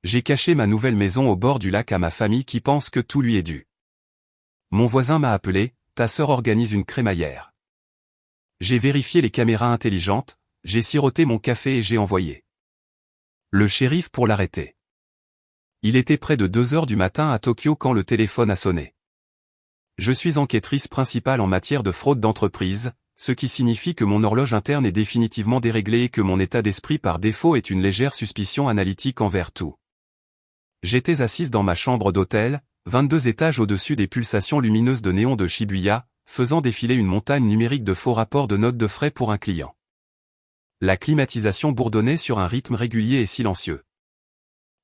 J'ai caché ma nouvelle maison au bord du lac à ma famille qui pense que tout lui est dû. Mon voisin m'a appelé, ta sœur organise une crémaillère. J'ai vérifié les caméras intelligentes, j'ai siroté mon café et j'ai envoyé le shérif pour l'arrêter. Il était près de 2 heures du matin à Tokyo quand le téléphone a sonné. Je suis enquêtrice principale en matière de fraude d'entreprise, ce qui signifie que mon horloge interne est définitivement déréglée et que mon état d'esprit par défaut est une légère suspicion analytique envers tout. J'étais assise dans ma chambre d'hôtel, 22 étages au-dessus des pulsations lumineuses de néon de Shibuya, faisant défiler une montagne numérique de faux rapports de notes de frais pour un client. La climatisation bourdonnait sur un rythme régulier et silencieux.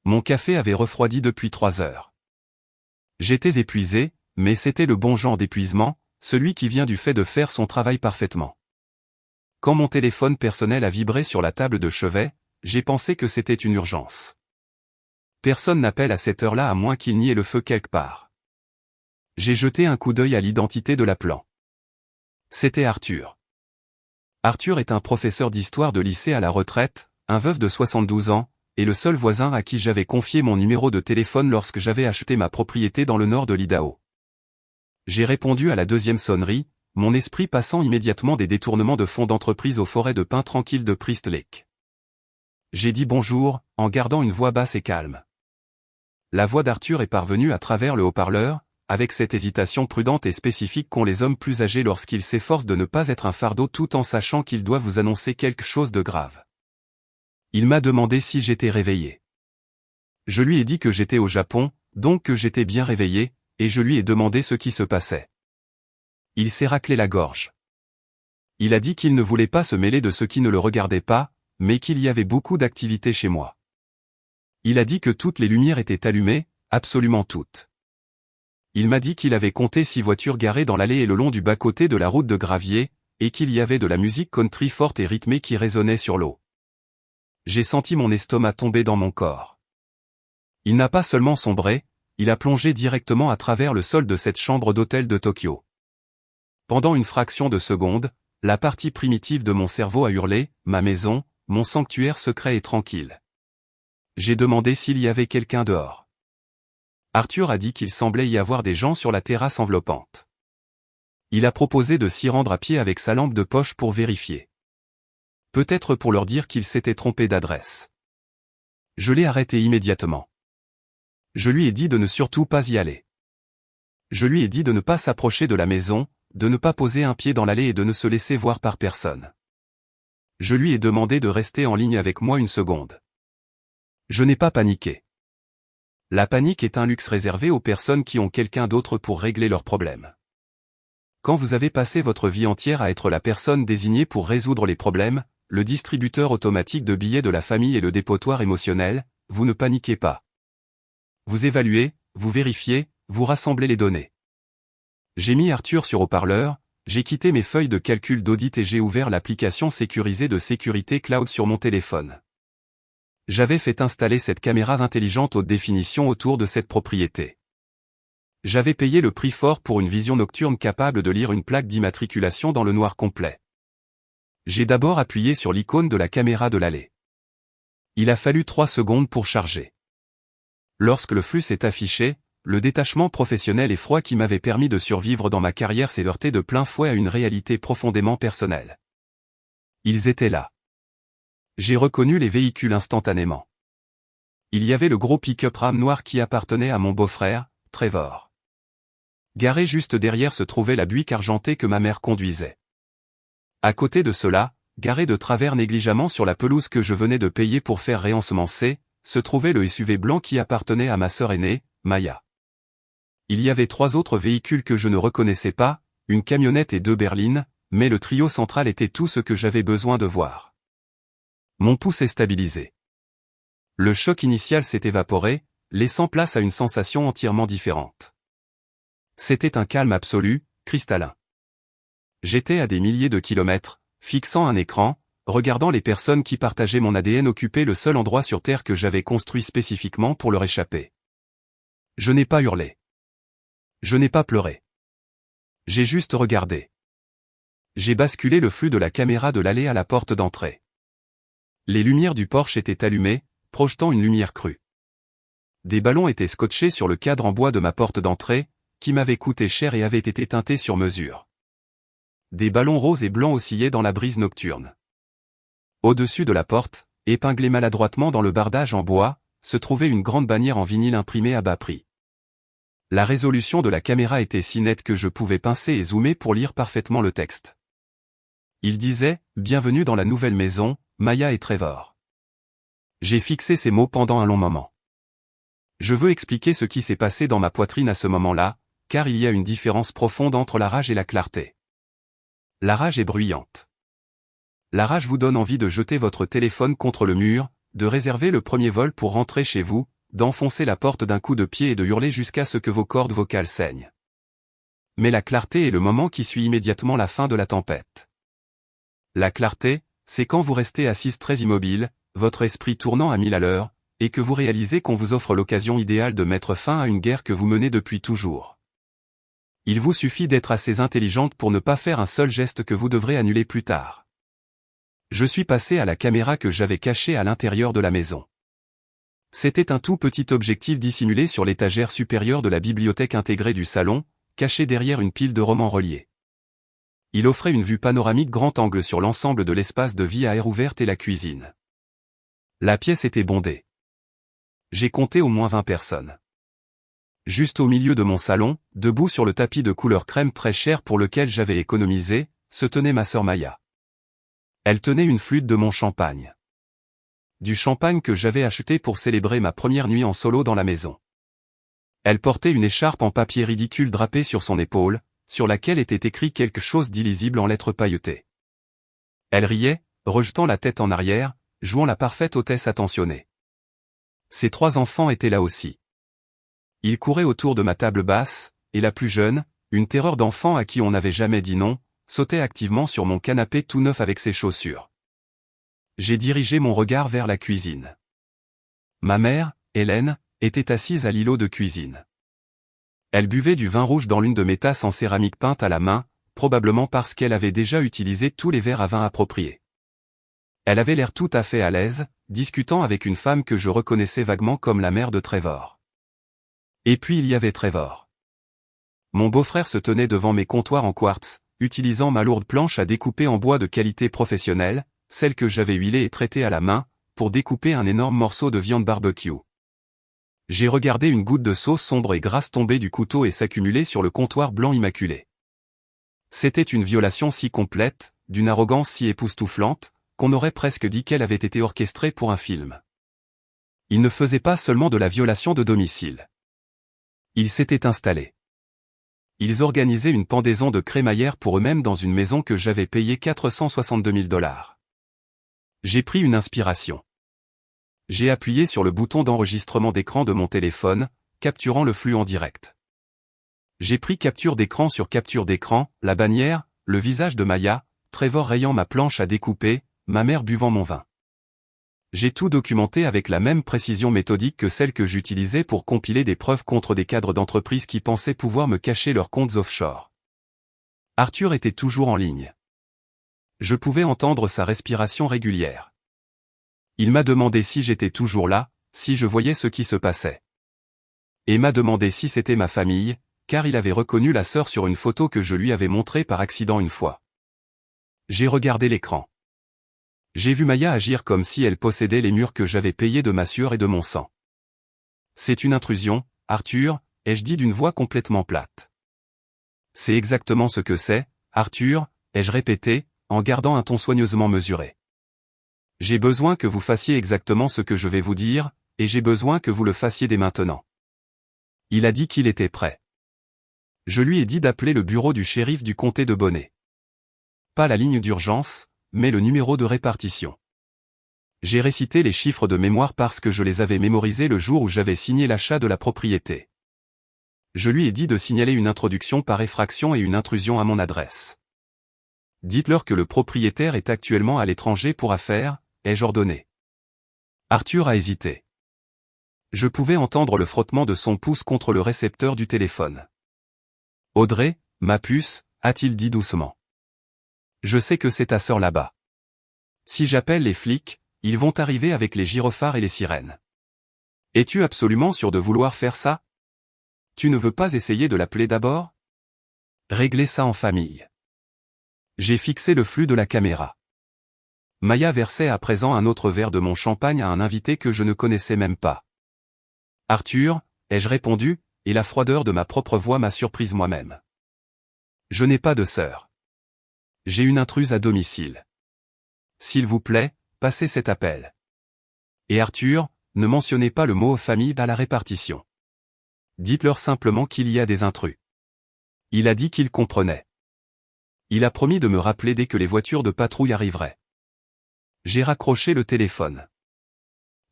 Mon café avait refroidi depuis 3 heures. J'étais épuisé, mais c'était le bon genre d'épuisement, celui qui vient du fait de faire son travail parfaitement. Quand mon téléphone personnel a vibré sur la table de chevet, j'ai pensé que c'était une urgence. Personne n'appelle à cette heure-là à moins qu'il n'y ait le feu quelque part. J'ai jeté un coup d'œil à l'identité de l'appelant. C'était Arthur. Arthur est un professeur d'histoire de lycée à la retraite, un veuf de 72 ans, et le seul voisin à qui j'avais confié mon numéro de téléphone lorsque j'avais acheté ma propriété dans le nord de l'Idaho. J'ai répondu à la deuxième sonnerie, mon esprit passant immédiatement des détournements de fonds d'entreprise aux forêts de pins tranquilles de Priest Lake. J'ai dit bonjour, en gardant une voix basse et calme. La voix d'Arthur est parvenue à travers le haut-parleur, avec cette hésitation prudente et spécifique qu'ont les hommes plus âgés lorsqu'ils s'efforcent de ne pas être un fardeau tout en sachant qu'ils doivent vous annoncer quelque chose de grave. Il m'a demandé si j'étais réveillé. Je lui ai dit que j'étais au Japon, donc que j'étais bien réveillé, et je lui ai demandé ce qui se passait. Il s'est raclé la gorge. Il a dit qu'il ne voulait pas se mêler de ce qui ne le regardait pas, mais qu'il y avait beaucoup d'activités chez moi. Il a dit que toutes les lumières étaient allumées, absolument toutes. Il m'a dit qu'il avait compté 6 voitures garées dans l'allée et le long du bas-côté de la route de gravier, et qu'il y avait de la musique country forte et rythmée qui résonnait sur l'eau. J'ai senti mon estomac tomber dans mon corps. Il n'a pas seulement sombré, il a plongé directement à travers le sol de cette chambre d'hôtel de Tokyo. Pendant une fraction de seconde, la partie primitive de mon cerveau a hurlé, ma maison, mon sanctuaire secret et tranquille. J'ai demandé s'il y avait quelqu'un dehors. Arthur a dit qu'il semblait y avoir des gens sur la terrasse enveloppante. Il a proposé de s'y rendre à pied avec sa lampe de poche pour vérifier. Peut-être pour leur dire qu'il s'était trompé d'adresse. Je l'ai arrêté immédiatement. Je lui ai dit de ne surtout pas y aller. Je lui ai dit de ne pas s'approcher de la maison, de ne pas poser un pied dans l'allée et de ne se laisser voir par personne. Je lui ai demandé de rester en ligne avec moi une seconde. Je n'ai pas paniqué. La panique est un luxe réservé aux personnes qui ont quelqu'un d'autre pour régler leurs problèmes. Quand vous avez passé votre vie entière à être la personne désignée pour résoudre les problèmes, le distributeur automatique de billets de la famille et le dépotoir émotionnel, vous ne paniquez pas. Vous évaluez, vous vérifiez, vous rassemblez les données. J'ai mis Arthur sur haut-parleur, j'ai quitté mes feuilles de calcul d'audit et j'ai ouvert l'application sécurisée de sécurité cloud sur mon téléphone. J'avais fait installer cette caméra intelligente haute définition autour de cette propriété. J'avais payé le prix fort pour une vision nocturne capable de lire une plaque d'immatriculation dans le noir complet. J'ai d'abord appuyé sur l'icône de la caméra de l'allée. Il a fallu 3 secondes pour charger. Lorsque le flux s'est affiché, le détachement professionnel et froid qui m'avait permis de survivre dans ma carrière s'est heurté de plein fouet à une réalité profondément personnelle. Ils étaient là. J'ai reconnu les véhicules instantanément. Il y avait le gros pick-up Ram noir qui appartenait à mon beau-frère, Trevor. Garé juste derrière se trouvait la Buick argentée que ma mère conduisait. À côté de cela, garé de travers négligemment sur la pelouse que je venais de payer pour faire réensemencer, se trouvait le SUV blanc qui appartenait à ma sœur aînée, Maya. Il y avait 3 autres véhicules que je ne reconnaissais pas, une camionnette et 2 berlines, mais le trio central était tout ce que j'avais besoin de voir. Mon pouls est stabilisé. Le choc initial s'est évaporé, laissant place à une sensation entièrement différente. C'était un calme absolu, cristallin. J'étais à des milliers de kilomètres, fixant un écran, regardant les personnes qui partageaient mon ADN occuper le seul endroit sur Terre que j'avais construit spécifiquement pour leur échapper. Je n'ai pas hurlé. Je n'ai pas pleuré. J'ai juste regardé. J'ai basculé le flux de la caméra de l'allée à la porte d'entrée. Les lumières du porche étaient allumées, projetant une lumière crue. des ballons étaient scotchés sur le cadre en bois de ma porte d'entrée, qui m'avait coûté cher et avait été teinté sur mesure. Des ballons roses et blancs oscillaient dans la brise nocturne. Au-dessus de la porte, épinglée maladroitement dans le bardage en bois, se trouvait une grande bannière en vinyle imprimée à bas prix. La résolution de la caméra était si nette que je pouvais pincer et zoomer pour lire parfaitement le texte. Il disait « Bienvenue dans la nouvelle maison, Maya et Trevor ». J'ai fixé ces mots pendant un long moment. Je veux expliquer ce qui s'est passé dans ma poitrine à ce moment-là, car il y a une différence profonde entre la rage et la clarté. La rage est bruyante. La rage vous donne envie de jeter votre téléphone contre le mur, de réserver le premier vol pour rentrer chez vous, d'enfoncer la porte d'un coup de pied et de hurler jusqu'à ce que vos cordes vocales saignent. Mais la clarté est le moment qui suit immédiatement la fin de la tempête. La clarté, c'est quand vous restez assise très immobile, votre esprit tournant à 1000 à l'heure, et que vous réalisez qu'on vous offre l'occasion idéale de mettre fin à une guerre que vous menez depuis toujours. Il vous suffit d'être assez intelligente pour ne pas faire un seul geste que vous devrez annuler plus tard. Je suis passé à la caméra que j'avais cachée à l'intérieur de la maison. C'était un tout petit objectif dissimulé sur l'étagère supérieure de la bibliothèque intégrée du salon, caché derrière une pile de romans reliés. Il offrait une vue panoramique grand angle sur l'ensemble de l'espace de vie à air ouverte et la cuisine. La pièce était bondée. J'ai compté au moins 20 personnes. Juste au milieu de mon salon, debout sur le tapis de couleur crème très cher pour lequel j'avais économisé, se tenait ma sœur Maya. Elle tenait une flûte de mon champagne. Du champagne que j'avais acheté pour célébrer ma première nuit en solo dans la maison. Elle portait une écharpe en papier ridicule drapée sur son épaule, sur laquelle était écrit quelque chose d'illisible en lettres pailletées. Elle riait, rejetant la tête en arrière, jouant la parfaite hôtesse attentionnée. Ses 3 enfants étaient là aussi. Ils couraient autour de ma table basse, et la plus jeune, une terreur d'enfant à qui on n'avait jamais dit non, sautait activement sur mon canapé tout neuf avec ses chaussures. J'ai dirigé mon regard vers la cuisine. Ma mère, Hélène, était assise à l'îlot de cuisine. Elle buvait du vin rouge dans l'une de mes tasses en céramique peinte à la main, probablement parce qu'elle avait déjà utilisé tous les verres à vin appropriés. Elle avait l'air tout à fait à l'aise, discutant avec une femme que je reconnaissais vaguement comme la mère de Trevor. Et puis il y avait Trevor. Mon beau-frère se tenait devant mes comptoirs en quartz, utilisant ma lourde planche à découper en bois de qualité professionnelle, celle que j'avais huilée et traitée à la main, pour découper un énorme morceau de viande barbecue. J'ai regardé une goutte de sauce sombre et grasse tomber du couteau et s'accumuler sur le comptoir blanc immaculé. C'était une violation si complète, d'une arrogance si époustouflante, qu'on aurait presque dit qu'elle avait été orchestrée pour un film. Ils ne faisaient pas seulement de la violation de domicile. Ils s'étaient installés. Ils organisaient une pendaison de crémaillère pour eux-mêmes dans une maison que j'avais payée 462 000 $. J'ai pris une inspiration. J'ai appuyé sur le bouton d'enregistrement d'écran de mon téléphone, capturant le flux en direct. J'ai pris capture d'écran sur capture d'écran, la bannière, le visage de Maya, Trevor rayant ma planche à découper, ma mère buvant mon vin. J'ai tout documenté avec la même précision méthodique que celle que j'utilisais pour compiler des preuves contre des cadres d'entreprise qui pensaient pouvoir me cacher leurs comptes offshore. Arthur était toujours en ligne. Je pouvais entendre sa respiration régulière. Il m'a demandé si j'étais toujours là, si je voyais ce qui se passait. Et m'a demandé si c'était ma famille, car il avait reconnu la sœur sur une photo que je lui avais montrée par accident une fois. J'ai regardé l'écran. J'ai vu Maya agir comme si elle possédait les murs que j'avais payés de ma sueur et de mon sang. C'est une intrusion, Arthur, ai-je dit d'une voix complètement plate. C'est exactement ce que c'est, Arthur, ai-je répété, en gardant un ton soigneusement mesuré. J'ai besoin que vous fassiez exactement ce que je vais vous dire, et j'ai besoin que vous le fassiez dès maintenant. Il a dit qu'il était prêt. Je lui ai dit d'appeler le bureau du shérif du comté de Bonnet. Pas la ligne d'urgence, mais le numéro de répartition. J'ai récité les chiffres de mémoire parce que je les avais mémorisés le jour où j'avais signé l'achat de la propriété. Je lui ai dit de signaler une introduction par effraction et une intrusion à mon adresse. Dites-leur que le propriétaire est actuellement à l'étranger pour affaires, ai-je ordonné. Arthur a hésité. Je pouvais entendre le frottement de son pouce contre le récepteur du téléphone. Audrey, ma puce, a-t-il dit doucement. Je sais que c'est ta sœur là-bas. Si j'appelle les flics, ils vont arriver avec les gyrophares et les sirènes. Es-tu absolument sûr de vouloir faire ça? Tu ne veux pas essayer de l'appeler d'abord? Réglez ça en famille. J'ai fixé le flux de la caméra. Maya versait à présent un autre verre de mon champagne à un invité que je ne connaissais même pas. Arthur, ai-je répondu, et la froideur de ma propre voix m'a surprise moi-même. Je n'ai pas de sœur. J'ai une intruse à domicile. S'il vous plaît, passez cet appel. Et Arthur, ne mentionnez pas le mot famille à la répartition. Dites-leur simplement qu'il y a des intrus. Il a dit qu'il comprenait. Il a promis de me rappeler dès que les voitures de patrouille arriveraient. J'ai raccroché le téléphone.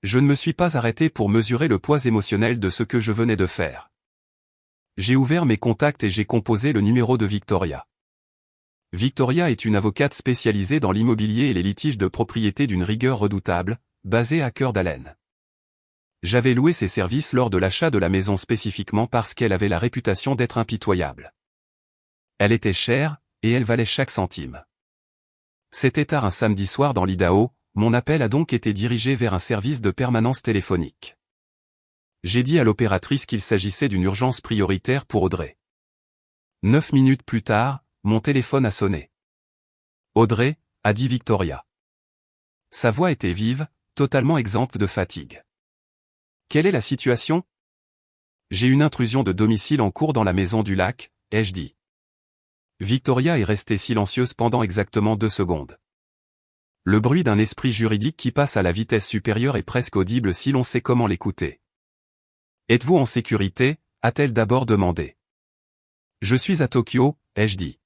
Je ne me suis pas arrêté pour mesurer le poids émotionnel de ce que je venais de faire. J'ai ouvert mes contacts et j'ai composé le numéro de Victoria. Victoria est une avocate spécialisée dans l'immobilier et les litiges de propriété d'une rigueur redoutable, basée à Cœur d'Alene. J'avais loué ses services lors de l'achat de la maison spécifiquement parce qu'elle avait la réputation d'être impitoyable. Elle était chère, et elle valait chaque centime. C'était tard un samedi soir dans l'Idaho, mon appel a donc été dirigé vers un service de permanence téléphonique. J'ai dit à l'opératrice qu'il s'agissait d'une urgence prioritaire pour Audrey. 9 minutes plus tard, mon téléphone a sonné. Audrey, a dit Victoria. Sa voix était vive, totalement exempte de fatigue. Quelle est la situation? J'ai une intrusion de domicile en cours dans la maison du lac, ai-je dit. Victoria est restée silencieuse pendant exactement 2 secondes. Le bruit d'un esprit juridique qui passe à la vitesse supérieure est presque audible si l'on sait comment l'écouter. Êtes-vous en sécurité? A-t-elle d'abord demandé. Je suis à Tokyo, ai-je dit.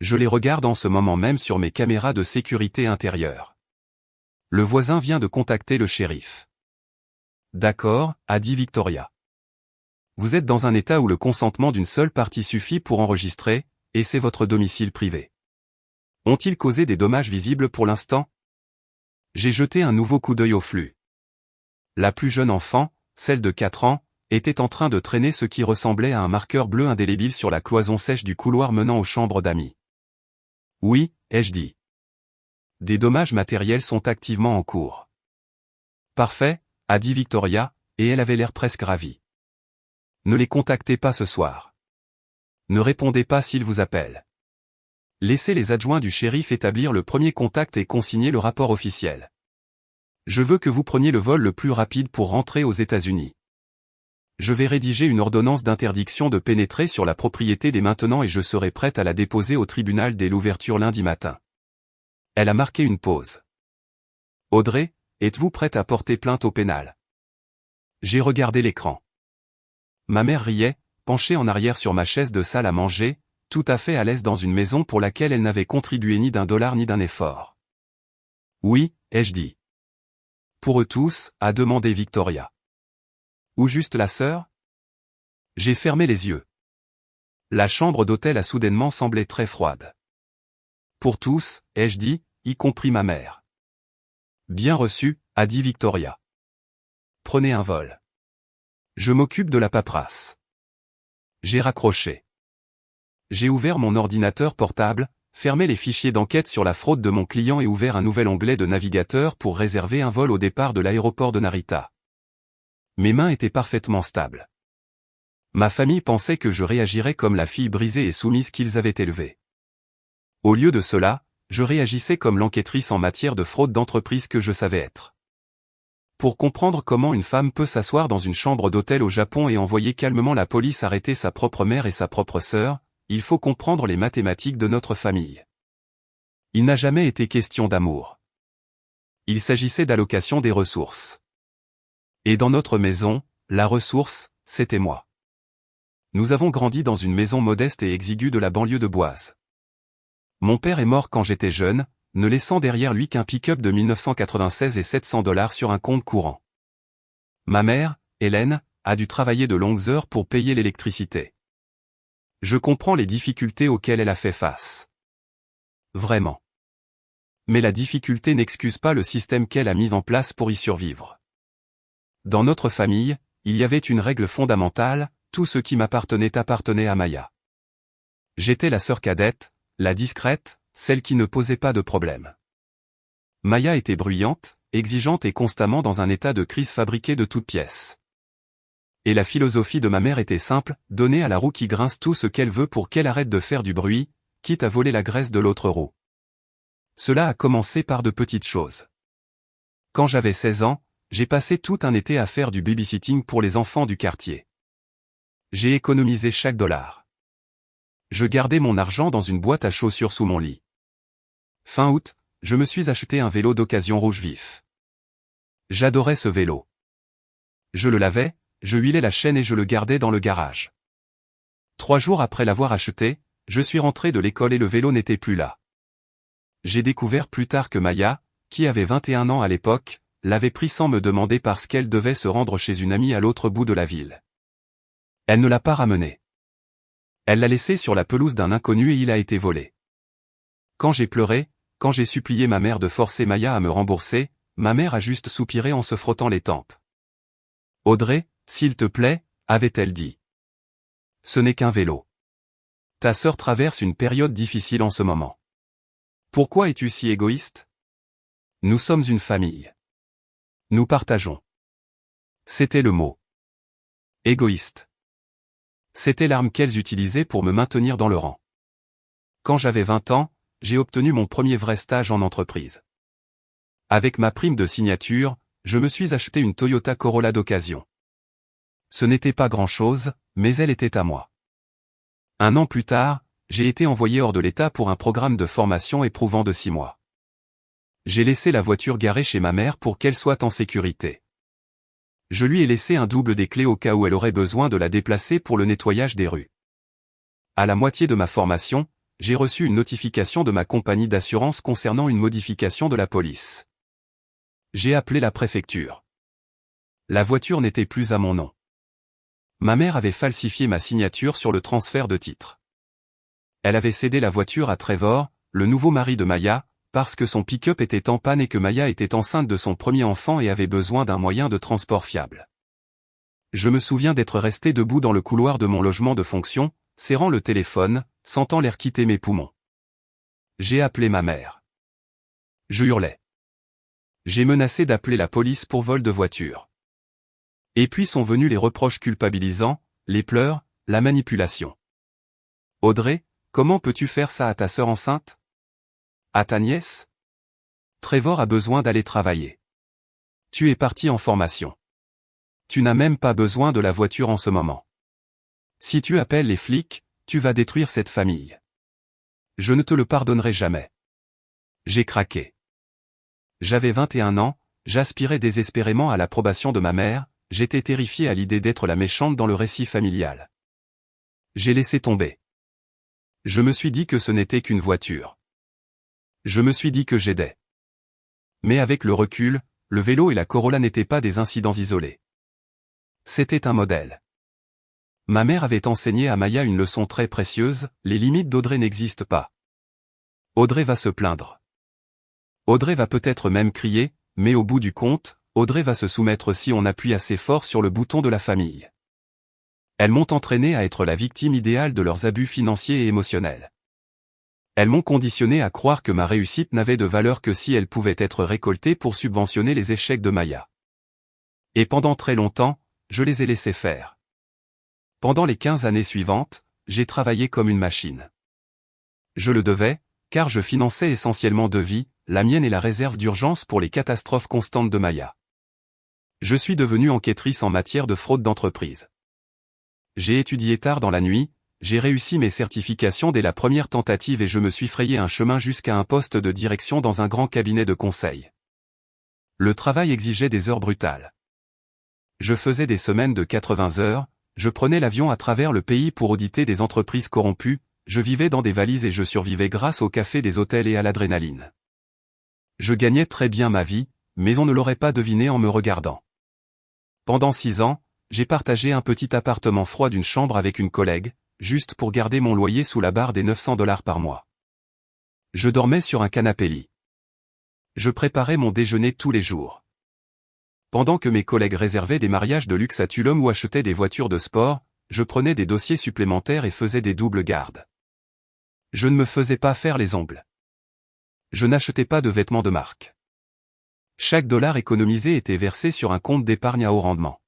Je les regarde en ce moment même sur mes caméras de sécurité intérieure. Le voisin vient de contacter le shérif. D'accord, a dit Victoria. Vous êtes dans un état où le consentement d'une seule partie suffit pour enregistrer, et c'est votre domicile privé. Ont-ils causé des dommages visibles pour l'instant? J'ai jeté un nouveau coup d'œil au flux. La plus jeune enfant, celle de 4 ans, était en train de traîner ce qui ressemblait à un marqueur bleu indélébile sur la cloison sèche du couloir menant aux chambres d'amis. Oui, ai-je dit. Des dommages matériels sont activement en cours. Parfait, a dit Victoria, et elle avait l'air presque ravie. Ne les contactez pas ce soir. Ne répondez pas s'ils vous appellent. Laissez les adjoints du shérif établir le premier contact et consigner le rapport officiel. Je veux que vous preniez le vol le plus rapide pour rentrer aux États-Unis. Je vais rédiger une ordonnance d'interdiction de pénétrer sur la propriété dès maintenant et je serai prête à la déposer au tribunal dès l'ouverture lundi matin. Elle a marqué une pause. Audrey, êtes-vous prête à porter plainte au pénal? J'ai regardé l'écran. Ma mère riait, penchée en arrière sur ma chaise de salle à manger, tout à fait à l'aise dans une maison pour laquelle elle n'avait contribué ni d'un dollar ni d'un effort. Oui, ai-je dit. Pour eux tous, a demandé Victoria. Ou juste la sœur? J'ai fermé les yeux. La chambre d'hôtel a soudainement semblé très froide. Pour tous, ai-je dit, y compris ma mère. Bien reçu, a dit Victoria. Prenez un vol. Je m'occupe de la paperasse. J'ai raccroché. J'ai ouvert mon ordinateur portable, fermé les fichiers d'enquête sur la fraude de mon client et ouvert un nouvel onglet de navigateur pour réserver un vol au départ de l'aéroport de Narita. Mes mains étaient parfaitement stables. Ma famille pensait que je réagirais comme la fille brisée et soumise qu'ils avaient élevée. Au lieu de cela, je réagissais comme l'enquêtrice en matière de fraude d'entreprise que je savais être. Pour comprendre comment une femme peut s'asseoir dans une chambre d'hôtel au Japon et envoyer calmement la police arrêter sa propre mère et sa propre sœur, il faut comprendre les mathématiques de notre famille. Il n'a jamais été question d'amour. Il s'agissait d'allocation des ressources. Et dans notre maison, la ressource, c'était moi. Nous avons grandi dans une maison modeste et exiguë de la banlieue de Boise. Mon père est mort quand j'étais jeune, ne laissant derrière lui qu'un pick-up de 1996 et $700 sur un compte courant. Ma mère, Hélène, a dû travailler de longues heures pour payer l'électricité. Je comprends les difficultés auxquelles elle a fait face. Vraiment. Mais la difficulté n'excuse pas le système qu'elle a mis en place pour y survivre. Dans notre famille, il y avait une règle fondamentale, tout ce qui m'appartenait appartenait à Maya. J'étais la sœur cadette, la discrète, celle qui ne posait pas de problème. Maya était bruyante, exigeante et constamment dans un état de crise fabriqué de toutes pièces. Et la philosophie de ma mère était simple, donner à la roue qui grince tout ce qu'elle veut pour qu'elle arrête de faire du bruit, quitte à voler la graisse de l'autre roue. Cela a commencé par de petites choses. Quand j'avais 16 ans, j'ai passé tout un été à faire du babysitting pour les enfants du quartier. J'ai économisé chaque dollar. Je gardais mon argent dans une boîte à chaussures sous mon lit. Fin août, je me suis acheté un vélo d'occasion rouge vif. J'adorais ce vélo. Je le lavais, je huilais la chaîne et je le gardais dans le garage. 3 jours après l'avoir acheté, je suis rentré de l'école et le vélo n'était plus là. J'ai découvert plus tard que Maya, qui avait 21 ans à l'époque, l'avait pris sans me demander parce qu'elle devait se rendre chez une amie à l'autre bout de la ville. Elle ne l'a pas ramené. Elle l'a laissé sur la pelouse d'un inconnu et il a été volé. Quand j'ai pleuré, quand j'ai supplié ma mère de forcer Maya à me rembourser, ma mère a juste soupiré en se frottant les tempes. « Audrey, s'il te plaît, » avait-elle dit. Ce n'est qu'un vélo. Ta sœur traverse une période difficile en ce moment. Pourquoi es-tu si égoïste? Nous sommes une famille. Nous partageons. C'était le mot. Égoïste. C'était l'arme qu'elles utilisaient pour me maintenir dans le rang. Quand j'avais 20 ans, j'ai obtenu mon premier vrai stage en entreprise. Avec ma prime de signature, je me suis acheté une Toyota Corolla d'occasion. Ce n'était pas grand-chose, mais elle était à moi. 1 an plus tard, j'ai été envoyé hors de l'État pour un programme de formation éprouvant de 6 mois. J'ai laissé la voiture garée chez ma mère pour qu'elle soit en sécurité. Je lui ai laissé un double des clés au cas où elle aurait besoin de la déplacer pour le nettoyage des rues. À la moitié de ma formation, j'ai reçu une notification de ma compagnie d'assurance concernant une modification de la police. J'ai appelé la préfecture. La voiture n'était plus à mon nom. Ma mère avait falsifié ma signature sur le transfert de titre. Elle avait cédé la voiture à Trevor, le nouveau mari de Maya, parce que son pick-up était en panne et que Maya était enceinte de son premier enfant et avait besoin d'un moyen de transport fiable. Je me souviens d'être resté debout dans le couloir de mon logement de fonction, serrant le téléphone, sentant l'air quitter mes poumons. J'ai appelé ma mère. Je hurlais. J'ai menacé d'appeler la police pour vol de voiture. Et puis sont venus les reproches culpabilisants, les pleurs, la manipulation. Audrey, comment peux-tu faire ça à ta sœur enceinte? À ta nièce? Trevor a besoin d'aller travailler. Tu es parti en formation. Tu n'as même pas besoin de la voiture en ce moment. Si tu appelles les flics, tu vas détruire cette famille. Je ne te le pardonnerai jamais. J'ai craqué. J'avais 21 ans, j'aspirais désespérément à l'approbation de ma mère, j'étais terrifié à l'idée d'être la méchante dans le récit familial. J'ai laissé tomber. Je me suis dit que ce n'était qu'une voiture. Je me suis dit que j'aidais. Mais avec le recul, le vélo et la Corolla n'étaient pas des incidents isolés. C'était un modèle. Ma mère avait enseigné à Maya une leçon très précieuse, les limites d'Audrey n'existent pas. Audrey va se plaindre. Audrey va peut-être même crier, mais au bout du compte, Audrey va se soumettre si on appuie assez fort sur le bouton de la famille. Elles m'ont entraîné à être la victime idéale de leurs abus financiers et émotionnels. Elles m'ont conditionné à croire que ma réussite n'avait de valeur que si elle pouvait être récoltée pour subventionner les échecs de Maya. Et pendant très longtemps, je les ai laissés faire. Pendant les 15 années suivantes, j'ai travaillé comme une machine. Je le devais, car je finançais essentiellement 2 vies, la mienne et la réserve d'urgence pour les catastrophes constantes de Maya. Je suis devenue enquêtrice en matière de fraude d'entreprise. J'ai étudié tard dans la nuit, j'ai réussi mes certifications dès la première tentative et je me suis frayé un chemin jusqu'à un poste de direction dans un grand cabinet de conseil. Le travail exigeait des heures brutales. Je faisais des semaines de 80 heures, je prenais l'avion à travers le pays pour auditer des entreprises corrompues, je vivais dans des valises et je survivais grâce au café des hôtels et à l'adrénaline. Je gagnais très bien ma vie, mais on ne l'aurait pas deviné en me regardant. Pendant 6 ans, j'ai partagé un petit appartement froid d'une chambre avec une collègue, juste pour garder mon loyer sous la barre des 900 $ par mois. Je dormais sur un canapé-lit. Je préparais mon déjeuner tous les jours. Pendant que mes collègues réservaient des mariages de luxe à Tulum ou achetaient des voitures de sport, je prenais des dossiers supplémentaires et faisais des doubles gardes. Je ne me faisais pas faire les ongles. Je n'achetais pas de vêtements de marque. Chaque dollar économisé était versé sur un compte d'épargne à haut rendement.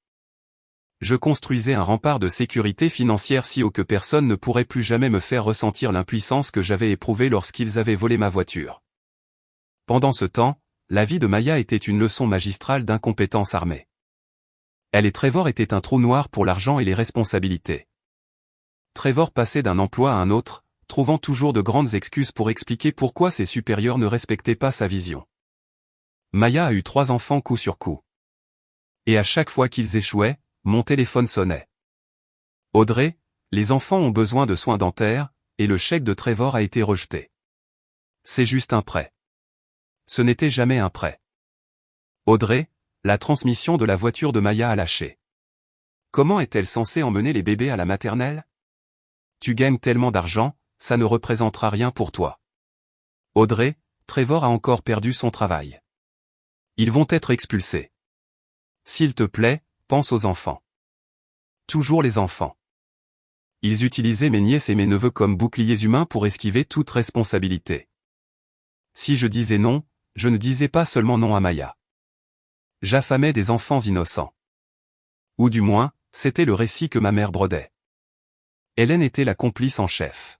Je construisais un rempart de sécurité financière si haut que personne ne pourrait plus jamais me faire ressentir l'impuissance que j'avais éprouvée lorsqu'ils avaient volé ma voiture. Pendant ce temps, la vie de Maya était une leçon magistrale d'incompétence armée. Elle et Trevor étaient un trou noir pour l'argent et les responsabilités. Trevor passait d'un emploi à un autre, trouvant toujours de grandes excuses pour expliquer pourquoi ses supérieurs ne respectaient pas sa vision. Maya a eu 3 enfants coup sur coup. Et à chaque fois qu'ils échouaient, mon téléphone sonnait. Audrey, les enfants ont besoin de soins dentaires, et le chèque de Trevor a été rejeté. C'est juste un prêt. Ce n'était jamais un prêt. Audrey, la transmission de la voiture de Maya a lâché. Comment est-elle censée emmener les bébés à la maternelle? Tu gagnes tellement d'argent, ça ne représentera rien pour toi. Audrey, Trevor a encore perdu son travail. Ils vont être expulsés. S'il te plaît, pense aux enfants. Toujours les enfants. Ils utilisaient mes nièces et mes neveux comme boucliers humains pour esquiver toute responsabilité. Si je disais non, je ne disais pas seulement non à Maya. J'affamais des enfants innocents. Ou du moins, c'était le récit que ma mère brodait. Hélène était la complice en chef.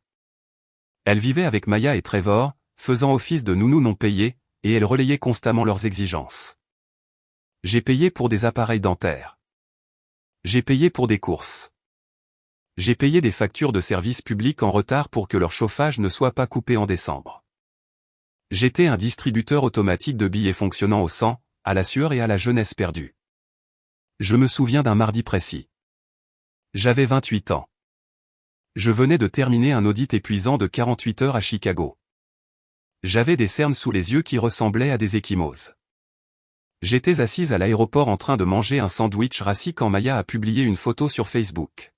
Elle vivait avec Maya et Trevor, faisant office de nounou non payé, et elle relayait constamment leurs exigences. J'ai payé pour des appareils dentaires. J'ai payé pour des courses. J'ai payé des factures de services publics en retard pour que leur chauffage ne soit pas coupé en décembre. J'étais un distributeur automatique de billets fonctionnant au sang, à la sueur et à la jeunesse perdue. Je me souviens d'un mardi précis. J'avais 28 ans. Je venais de terminer un audit épuisant de 48 heures à Chicago. J'avais des cernes sous les yeux qui ressemblaient à des ecchymoses. J'étais assise à l'aéroport en train de manger un sandwich rassis quand Maya a publié une photo sur Facebook.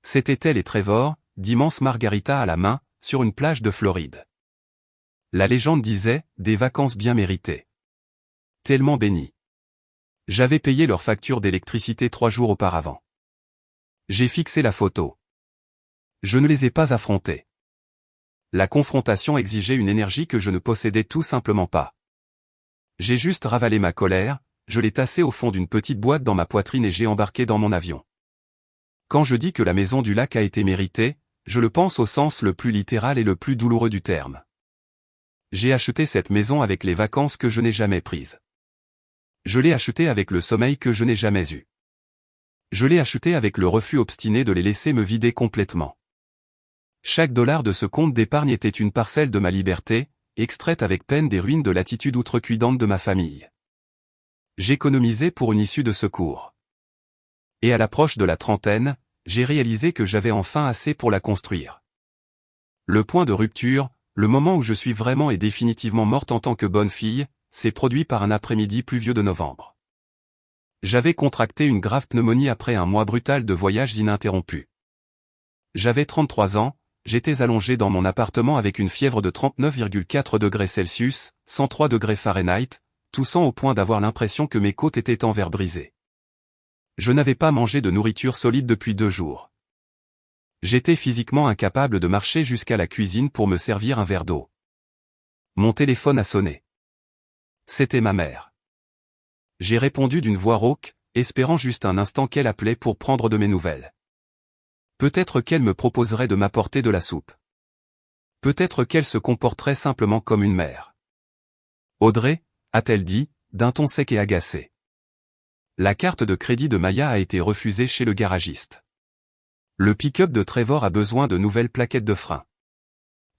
C'était elle et Trevor, d'immenses margaritas à la main, sur une plage de Floride. La légende disait, des vacances bien méritées. Tellement bénies. J'avais payé leur facture d'électricité 3 jours auparavant. J'ai fixé la photo. Je ne les ai pas affrontés. La confrontation exigeait une énergie que je ne possédais tout simplement pas. J'ai juste ravalé ma colère, je l'ai tassée au fond d'une petite boîte dans ma poitrine et j'ai embarqué dans mon avion. Quand je dis que la maison du lac a été méritée, je le pense au sens le plus littéral et le plus douloureux du terme. J'ai acheté cette maison avec les vacances que je n'ai jamais prises. Je l'ai achetée avec le sommeil que je n'ai jamais eu. Je l'ai achetée avec le refus obstiné de les laisser me vider complètement. Chaque dollar de ce compte d'épargne était une parcelle de ma liberté, extraite avec peine des ruines de l'attitude outrecuidante de ma famille. J'économisais pour une issue de secours. Et à l'approche de la trentaine, j'ai réalisé que j'avais enfin assez pour la construire. Le point de rupture, le moment où je suis vraiment et définitivement morte en tant que bonne fille, s'est produit par un après-midi pluvieux de novembre. J'avais contracté une grave pneumonie après un mois brutal de voyages ininterrompus. J'avais 33 ans, j'étais allongé dans mon appartement avec une fièvre de 39,4 degrés Celsius, 103 degrés Fahrenheit, toussant au point d'avoir l'impression que mes côtes étaient en verre brisé. Je n'avais pas mangé de nourriture solide depuis 2 jours. J'étais physiquement incapable de marcher jusqu'à la cuisine pour me servir un verre d'eau. Mon téléphone a sonné. C'était ma mère. J'ai répondu d'une voix rauque, espérant juste un instant qu'elle appelait pour prendre de mes nouvelles. Peut-être qu'elle me proposerait de m'apporter de la soupe. Peut-être qu'elle se comporterait simplement comme une mère. Audrey, a-t-elle dit, d'un ton sec et agacé. La carte de crédit de Maya a été refusée chez le garagiste. Le pick-up de Trevor a besoin de nouvelles plaquettes de frein.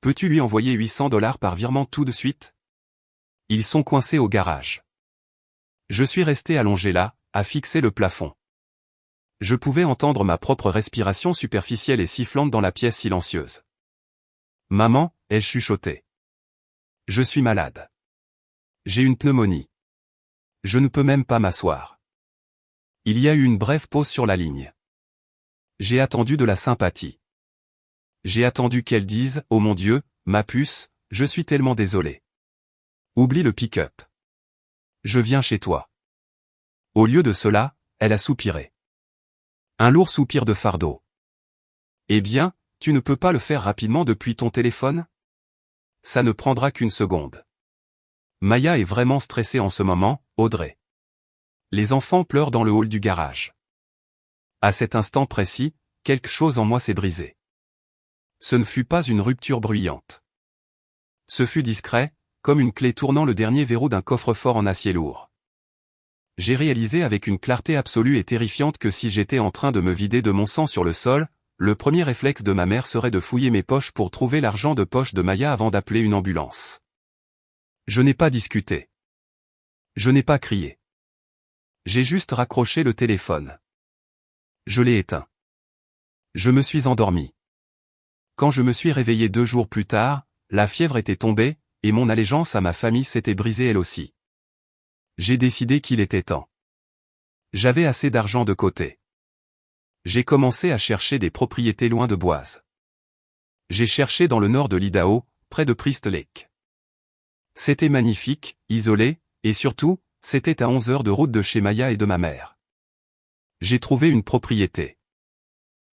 Peux-tu lui envoyer 800 $ par virement tout de suite? Ils sont coincés au garage. Je suis resté allongé là, à fixer le plafond. Je pouvais entendre ma propre respiration superficielle et sifflante dans la pièce silencieuse. Maman, ai-je chuchoté. Je suis malade. J'ai une pneumonie. Je ne peux même pas m'asseoir. Il y a eu une brève pause sur la ligne. J'ai attendu de la sympathie. J'ai attendu qu'elle dise, oh mon Dieu, ma puce, je suis tellement désolé. Oublie le pick-up. Je viens chez toi. Au lieu de cela, elle a soupiré. Un lourd soupir de fardeau. Eh bien, tu ne peux pas le faire rapidement depuis ton téléphone? Ça ne prendra qu'une seconde. Maya est vraiment stressée en ce moment, Audrey. Les enfants pleurent dans le hall du garage. À cet instant précis, quelque chose en moi s'est brisé. Ce ne fut pas une rupture bruyante. Ce fut discret, comme une clé tournant le dernier verrou d'un coffre-fort en acier lourd. J'ai réalisé avec une clarté absolue et terrifiante que si j'étais en train de me vider de mon sang sur le sol, le premier réflexe de ma mère serait de fouiller mes poches pour trouver l'argent de poche de Maya avant d'appeler une ambulance. Je n'ai pas discuté. Je n'ai pas crié. J'ai juste raccroché le téléphone. Je l'ai éteint. Je me suis endormi. Quand je me suis réveillé 2 jours plus tard, la fièvre était tombée, et mon allégeance à ma famille s'était brisée elle aussi. J'ai décidé qu'il était temps. J'avais assez d'argent de côté. J'ai commencé à chercher des propriétés loin de Boise. J'ai cherché dans le nord de l'Idaho, près de Priest Lake. C'était magnifique, isolé, et surtout, c'était à 11 heures de route de chez Maya et de ma mère. J'ai trouvé une propriété.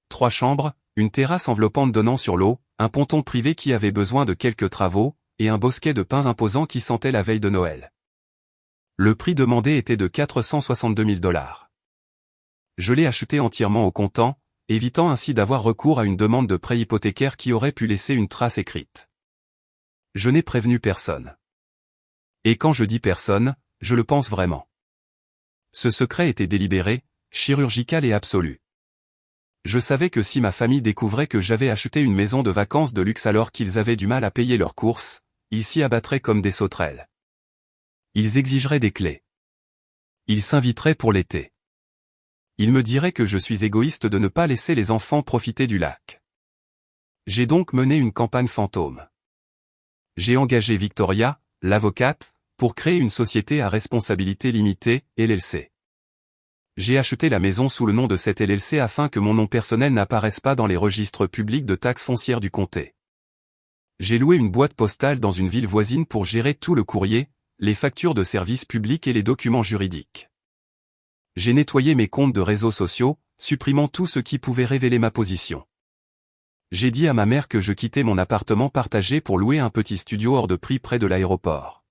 3 chambres, une terrasse enveloppante donnant sur l'eau, un ponton privé qui avait besoin de quelques travaux, et un bosquet de pins imposant qui sentait la veille de Noël. Le prix demandé était de 462 000 $. Je l'ai acheté entièrement au comptant, évitant ainsi d'avoir recours à une demande de prêt hypothécaire qui aurait pu laisser une trace écrite. Je n'ai prévenu personne. Et quand je dis personne, je le pense vraiment. Ce secret était délibéré, chirurgical et absolu. Je savais que si ma famille découvrait que j'avais acheté une maison de vacances de luxe alors qu'ils avaient du mal à payer leurs courses, ils s'y abattraient comme des sauterelles. Ils exigeraient des clés. Ils s'inviteraient pour l'été. Ils me diraient que je suis égoïste de ne pas laisser les enfants profiter du lac. J'ai donc mené une campagne fantôme. J'ai engagé Victoria, l'avocate, pour créer une société à responsabilité limitée, LLC. J'ai acheté la maison sous le nom de cette LLC afin que mon nom personnel n'apparaisse pas dans les registres publics de taxes foncières du comté. J'ai loué une boîte postale dans une ville voisine pour gérer tout le courrier, les factures de services publics et les documents juridiques. J'ai nettoyé mes comptes de réseaux sociaux, supprimant tout ce qui pouvait révéler ma position. J'ai dit à ma mère que je quittais mon appartement partagé pour louer un petit studio hors de prix près de l'aéroport.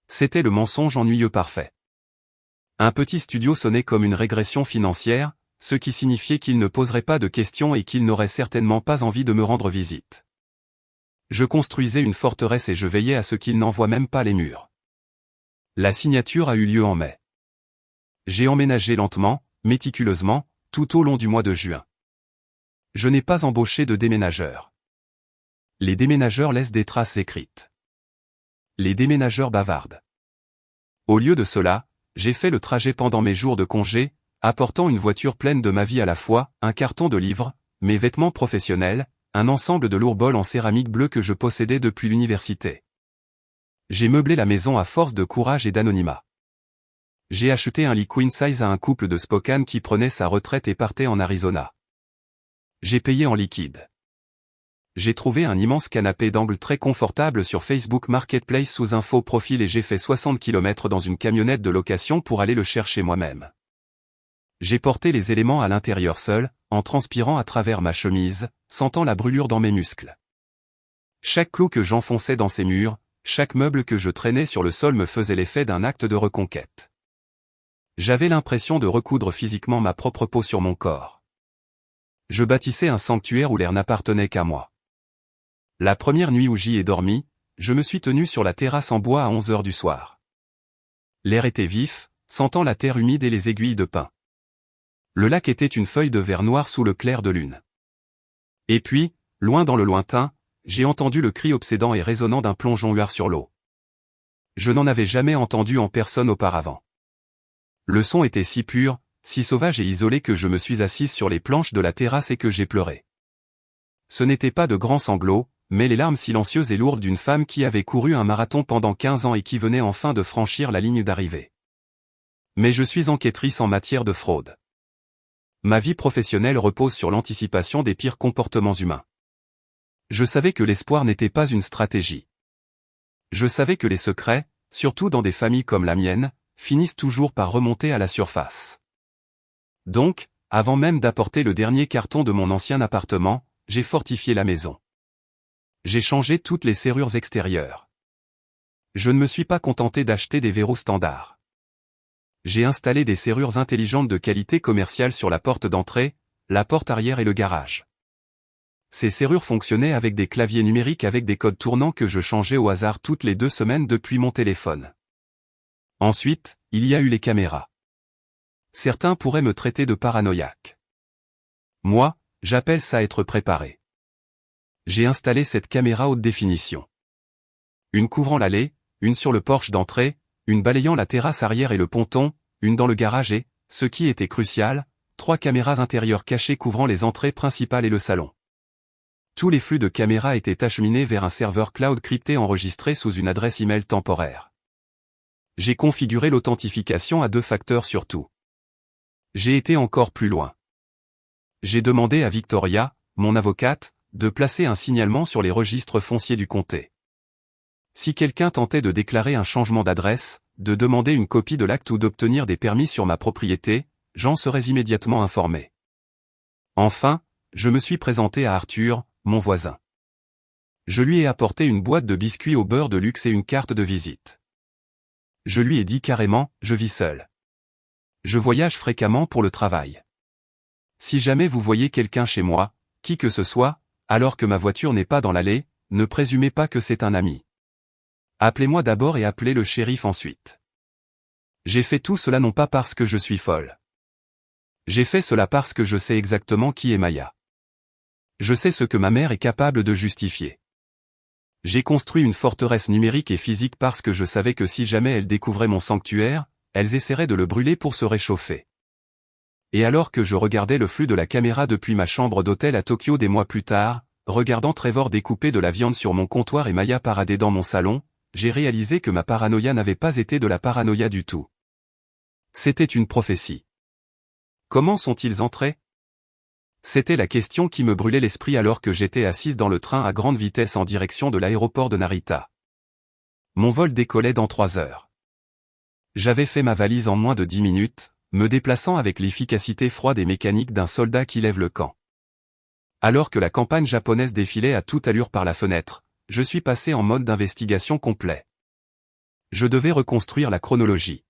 C'était le mensonge ennuyeux parfait. Un petit studio sonnait comme une régression financière, ce qui signifiait qu'il ne poserait pas de questions et qu'il n'aurait certainement pas envie de me rendre visite. Je construisais une forteresse et je veillais à ce qu'il n'en voie même pas les murs. La signature a eu lieu en mai. J'ai emménagé lentement, méticuleusement, tout au long du mois de juin. Je n'ai pas embauché de déménageurs. Les déménageurs laissent des traces écrites. Les déménageurs bavardent. Au lieu de cela, j'ai fait le trajet pendant mes jours de congé, apportant une voiture pleine de ma vie à la fois, un carton de livres, mes vêtements professionnels, un ensemble de lourds bols en céramique bleue que je possédais depuis l'université. J'ai meublé la maison à force de courage et d'anonymat. J'ai acheté un lit queen size à un couple de Spokane qui prenait sa retraite et partait en Arizona. J'ai payé en liquide. J'ai trouvé un immense canapé d'angle très confortable sur Facebook Marketplace sous un faux profil et j'ai fait 60 km dans une camionnette de location pour aller le chercher moi-même. J'ai porté les éléments à l'intérieur seul, en transpirant à travers ma chemise, sentant la brûlure dans mes muscles. Chaque clou que j'enfonçais dans ces murs, chaque meuble que je traînais sur le sol me faisait l'effet d'un acte de reconquête. J'avais l'impression de recoudre physiquement ma propre peau sur mon corps. Je bâtissais un sanctuaire où l'air n'appartenait qu'à moi. La première nuit où j'y ai dormi, je me suis tenu sur la terrasse en bois à 11 heures du soir. L'air était vif, sentant la terre humide et les aiguilles de pin. Le lac était une feuille de verre noir sous le clair de lune. Et puis, loin dans le lointain, j'ai entendu le cri obsédant et résonnant d'un plongeon huard sur l'eau. Je n'en avais jamais entendu en personne auparavant. Le son était si pur, si sauvage et isolé que je me suis assise sur les planches de la terrasse et que j'ai pleuré. Ce n'étaient pas de grands sanglots, mais les larmes silencieuses et lourdes d'une femme qui avait couru un marathon pendant 15 ans et qui venait enfin de franchir la ligne d'arrivée. Mais je suis enquêtrice en matière de fraude. Ma vie professionnelle repose sur l'anticipation des pires comportements humains. Je savais que l'espoir n'était pas une stratégie. Je savais que les secrets, surtout dans des familles comme la mienne, finissent toujours par remonter à la surface. Donc, avant même d'apporter le dernier carton de mon ancien appartement, j'ai fortifié la maison. J'ai changé toutes les serrures extérieures. Je ne me suis pas contenté d'acheter des verrous standards. J'ai installé des serrures intelligentes de qualité commerciale sur la porte d'entrée, la porte arrière et le garage. Ces serrures fonctionnaient avec des claviers numériques avec des codes tournants que je changeais au hasard toutes les 2 semaines depuis mon téléphone. Ensuite, il y a eu les caméras. Certains pourraient me traiter de paranoïaque. Moi, j'appelle ça être préparé. J'ai installé cette caméra haute définition. Une couvrant l'allée, une sur le porche d'entrée, une balayant la terrasse arrière et le ponton, une dans le garage et, ce qui était crucial, 3 caméras intérieures cachées couvrant les entrées principales et le salon. Tous les flux de caméras étaient acheminés vers un serveur cloud crypté enregistré sous une adresse email temporaire. J'ai configuré l'authentification à 2 facteurs surtout. J'ai été encore plus loin. J'ai demandé à Victoria, mon avocate, de placer un signalement sur les registres fonciers du comté. Si quelqu'un tentait de déclarer un changement d'adresse, de demander une copie de l'acte ou d'obtenir des permis sur ma propriété, j'en serais immédiatement informé. Enfin, je me suis présenté à Arthur, mon voisin. Je lui ai apporté une boîte de biscuits au beurre de luxe et une carte de visite. Je lui ai dit carrément, je vis seul. Je voyage fréquemment pour le travail. Si jamais vous voyez quelqu'un chez moi, qui que ce soit, alors que ma voiture n'est pas dans l'allée, ne présumez pas que c'est un ami. Appelez-moi d'abord et appelez le shérif ensuite. J'ai fait tout cela non pas parce que je suis folle. J'ai fait cela parce que je sais exactement qui est Maya. Je sais ce que ma mère est capable de justifier. J'ai construit une forteresse numérique et physique parce que je savais que si jamais elles découvraient mon sanctuaire, elles essaieraient de le brûler pour se réchauffer. Et alors que je regardais le flux de la caméra depuis ma chambre d'hôtel à Tokyo des mois plus tard, regardant Trevor découper de la viande sur mon comptoir et Maya parader dans mon salon, j'ai réalisé que ma paranoïa n'avait pas été de la paranoïa du tout. C'était une prophétie. Comment sont-ils entrés ? C'était la question qui me brûlait l'esprit alors que j'étais assise dans le train à grande vitesse en direction de l'aéroport de Narita. Mon vol décollait dans 3 heures. J'avais fait ma valise en moins de 10 minutes, me déplaçant avec l'efficacité froide et mécanique d'un soldat qui lève le camp. Alors que la campagne japonaise défilait à toute allure par la fenêtre, je suis passé en mode d'investigation complet. Je devais reconstruire la chronologie.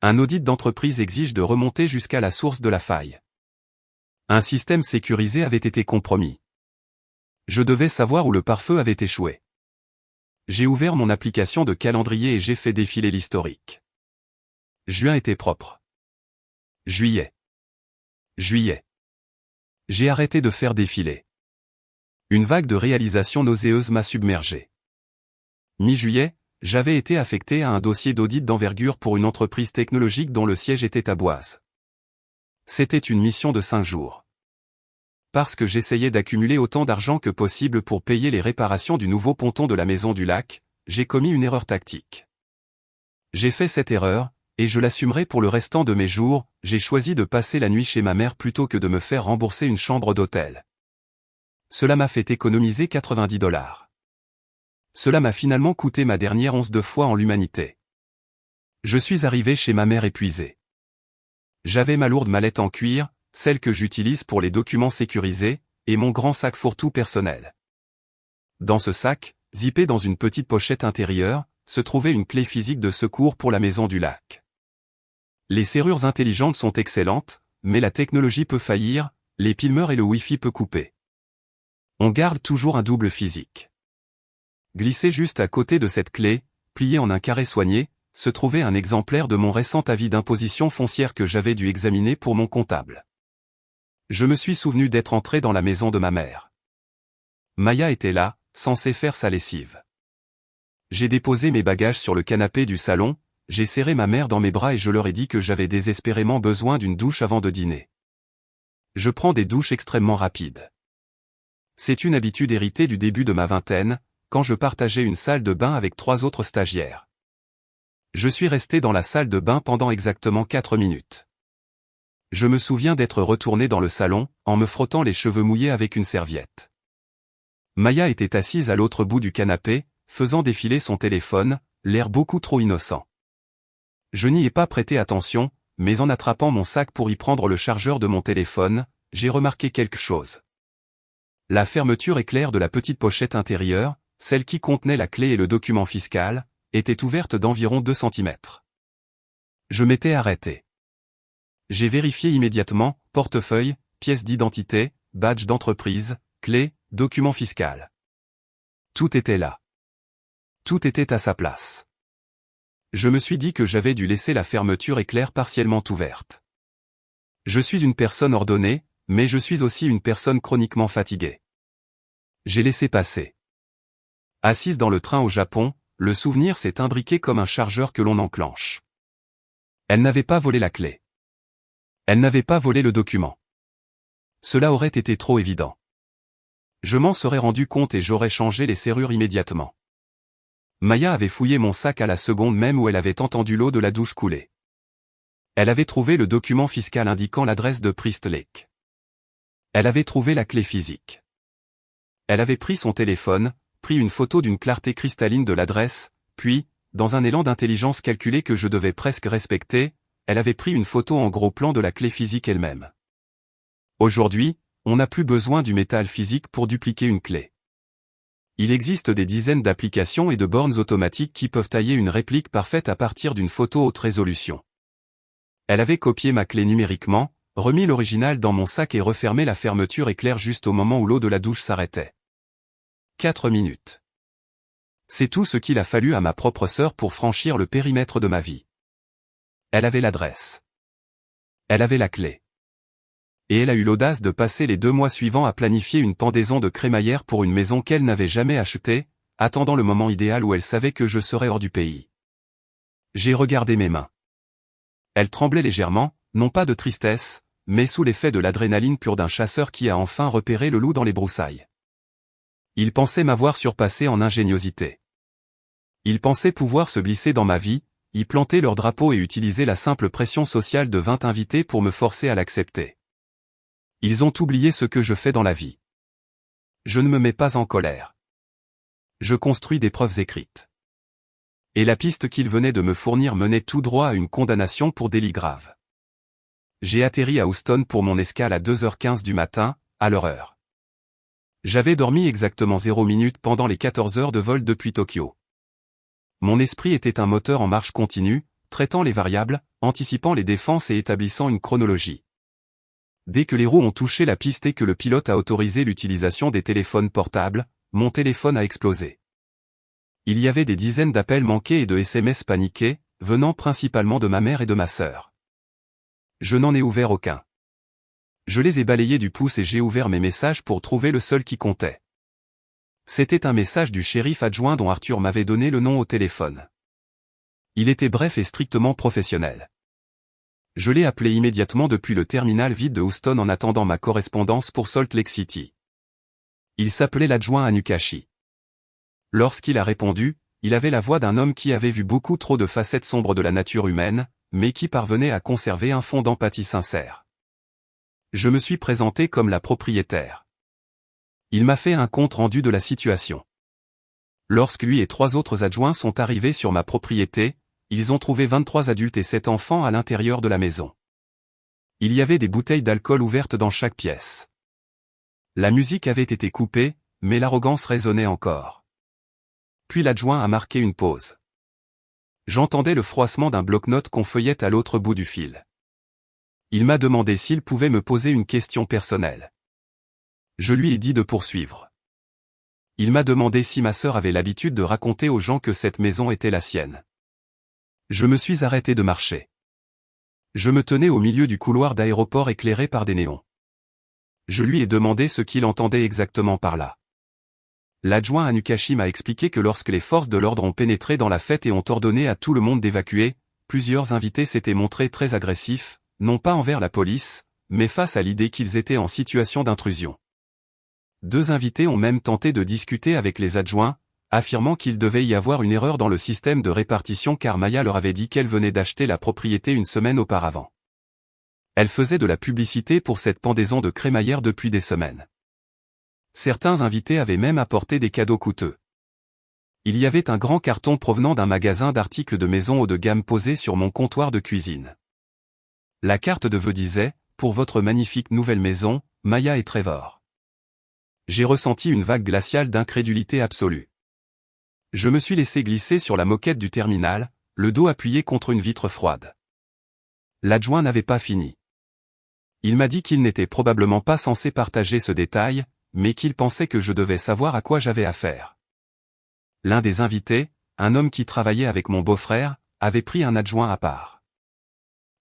Un audit d'entreprise exige de remonter jusqu'à la source de la faille. Un système sécurisé avait été compromis. Je devais savoir où le pare-feu avait échoué. J'ai ouvert mon application de calendrier et j'ai fait défiler l'historique. Juin était propre. Juillet. Juillet. J'ai arrêté de faire défiler. Une vague de réalisations nauséeuses m'a submergé. Mi-juillet, j'avais été affecté à un dossier d'audit d'envergure pour une entreprise technologique dont le siège était à Boise. C'était une mission de 5 jours. Parce que j'essayais d'accumuler autant d'argent que possible pour payer les réparations du nouveau ponton de la Maison du Lac, j'ai commis une erreur tactique. J'ai fait cette erreur, et je l'assumerai pour le restant de mes jours, j'ai choisi de passer la nuit chez ma mère plutôt que de me faire rembourser une chambre d'hôtel. Cela m'a fait économiser $90. Cela m'a finalement coûté ma dernière once de foi en l'humanité. Je suis arrivé chez ma mère épuisé. J'avais ma lourde mallette en cuir, celle que j'utilise pour les documents sécurisés, et mon grand sac fourre-tout personnel. Dans ce sac, zippé dans une petite pochette intérieure, se trouvait une clé physique de secours pour la Maison du Lac. Les serrures intelligentes sont excellentes, mais la technologie peut faillir, les piles meurent et le Wi-Fi peut couper. On garde toujours un double physique. Glissé juste à côté de cette clé, plié en un carré soigné, se trouvait un exemplaire de mon récent avis d'imposition foncière que j'avais dû examiner pour mon comptable. Je me suis souvenu d'être entré dans la maison de ma mère. Maya était là, censée faire sa lessive. J'ai déposé mes bagages sur le canapé du salon, j'ai serré ma mère dans mes bras et je leur ai dit que j'avais désespérément besoin d'une douche avant de dîner. Je prends des douches extrêmement rapides. C'est une habitude héritée du début de ma vingtaine, quand je partageais une salle de bain avec 3 autres stagiaires. Je suis resté dans la salle de bain pendant exactement 4 minutes. Je me souviens d'être retourné dans le salon, en me frottant les cheveux mouillés avec une serviette. Maya était assise à l'autre bout du canapé, faisant défiler son téléphone, l'air beaucoup trop innocent. Je n'y ai pas prêté attention, mais en attrapant mon sac pour y prendre le chargeur de mon téléphone, j'ai remarqué quelque chose. La fermeture éclair de la petite pochette intérieure, celle qui contenait la clé et le document fiscal, était ouverte d'environ 2 centimètres. Je m'étais arrêté. J'ai vérifié immédiatement, portefeuille, pièce d'identité, badge d'entreprise, clé, document fiscal. Tout était là. Tout était à sa place. Je me suis dit que j'avais dû laisser la fermeture éclair partiellement ouverte. Je suis une personne ordonnée, mais je suis aussi une personne chroniquement fatiguée. J'ai laissé passer. Assise dans le train au Japon, le souvenir s'est imbriqué comme un chargeur que l'on enclenche. Elle n'avait pas volé la clé. Elle n'avait pas volé le document. Cela aurait été trop évident. Je m'en serais rendu compte et j'aurais changé les serrures immédiatement. Maya avait fouillé mon sac à la seconde même où elle avait entendu l'eau de la douche couler. Elle avait trouvé le document fiscal indiquant l'adresse de Priest Lake. Elle avait trouvé la clé physique. Elle avait pris son téléphone, pris une photo d'une clarté cristalline de l'adresse, puis, dans un élan d'intelligence calculée que je devais presque respecter, elle avait pris une photo en gros plan de la clé physique elle-même. Aujourd'hui, on n'a plus besoin du métal physique pour dupliquer une clé. Il existe des dizaines d'applications et de bornes automatiques qui peuvent tailler une réplique parfaite à partir d'une photo haute résolution. Elle avait copié ma clé numériquement, remis l'original dans mon sac et refermé la fermeture éclair juste au moment où l'eau de la douche s'arrêtait. 4 minutes. C'est tout ce qu'il a fallu à ma propre sœur pour franchir le périmètre de ma vie. Elle avait l'adresse. Elle avait la clé. Et elle a eu l'audace de passer les 2 mois suivants à planifier une pendaison de crémaillère pour une maison qu'elle n'avait jamais achetée, attendant le moment idéal où elle savait que je serais hors du pays. J'ai regardé mes mains. Elles tremblaient légèrement, non pas de tristesse, mais sous l'effet de l'adrénaline pure d'un chasseur qui a enfin repéré le loup dans les broussailles. Ils pensaient m'avoir surpassé en ingéniosité. Ils pensaient pouvoir se glisser dans ma vie, y planter leur drapeau et utiliser la simple pression sociale de 20 invités pour me forcer à l'accepter. Ils ont oublié ce que je fais dans la vie. Je ne me mets pas en colère. Je construis des preuves écrites. Et la piste qu'ils venaient de me fournir menait tout droit à une condamnation pour délit grave. J'ai atterri à Houston pour mon escale à 2h15 du matin, à leur heure. J'avais dormi exactement 0 minutes pendant les 14 heures de vol depuis Tokyo. Mon esprit était un moteur en marche continue, traitant les variables, anticipant les défenses et établissant une chronologie. Dès que les roues ont touché la piste et que le pilote a autorisé l'utilisation des téléphones portables, mon téléphone a explosé. Il y avait des dizaines d'appels manqués et de SMS paniqués, venant principalement de ma mère et de ma sœur. Je n'en ai ouvert aucun. Je les ai balayés du pouce et j'ai ouvert mes messages pour trouver le seul qui comptait. C'était un message du shérif adjoint dont Arthur m'avait donné le nom au téléphone. Il était bref et strictement professionnel. Je l'ai appelé immédiatement depuis le terminal vide de Houston en attendant ma correspondance pour Salt Lake City. Il s'appelait l'adjoint Anukashi. Lorsqu'il a répondu, il avait la voix d'un homme qui avait vu beaucoup trop de facettes sombres de la nature humaine, mais qui parvenait à conserver un fond d'empathie sincère. Je me suis présenté comme la propriétaire. Il m'a fait un compte rendu de la situation. Lorsque lui et 3 autres adjoints sont arrivés sur ma propriété, ils ont trouvé 23 adultes et 7 enfants à l'intérieur de la maison. Il y avait des bouteilles d'alcool ouvertes dans chaque pièce. La musique avait été coupée, mais l'arrogance résonnait encore. Puis l'adjoint a marqué une pause. J'entendais le froissement d'un bloc-notes qu'on feuillette à l'autre bout du fil. Il m'a demandé s'il pouvait me poser une question personnelle. Je lui ai dit de poursuivre. Il m'a demandé si ma sœur avait l'habitude de raconter aux gens que cette maison était la sienne. Je me suis arrêté de marcher. Je me tenais au milieu du couloir d'aéroport éclairé par des néons. Je lui ai demandé ce qu'il entendait exactement par là. L'adjoint Anukashi m'a expliqué que lorsque les forces de l'ordre ont pénétré dans la fête et ont ordonné à tout le monde d'évacuer, plusieurs invités s'étaient montrés très agressifs, non pas envers la police, mais face à l'idée qu'ils étaient en situation d'intrusion. 2 invités ont même tenté de discuter avec les adjoints, affirmant qu'il devait y avoir une erreur dans le système de répartition car Maya leur avait dit qu'elle venait d'acheter la propriété une semaine auparavant. Elle faisait de la publicité pour cette pendaison de crémaillère depuis des semaines. Certains invités avaient même apporté des cadeaux coûteux. Il y avait un grand carton provenant d'un magasin d'articles de maison haut de gamme posé sur mon comptoir de cuisine. La carte de vœux disait, pour votre magnifique nouvelle maison, Maya et Trevor. J'ai ressenti une vague glaciale d'incrédulité absolue. Je me suis laissé glisser sur la moquette du terminal, le dos appuyé contre une vitre froide. L'adjoint n'avait pas fini. Il m'a dit qu'il n'était probablement pas censé partager ce détail, mais qu'il pensait que je devais savoir à quoi j'avais affaire. L'un des invités, un homme qui travaillait avec mon beau-frère, avait pris un adjoint à part.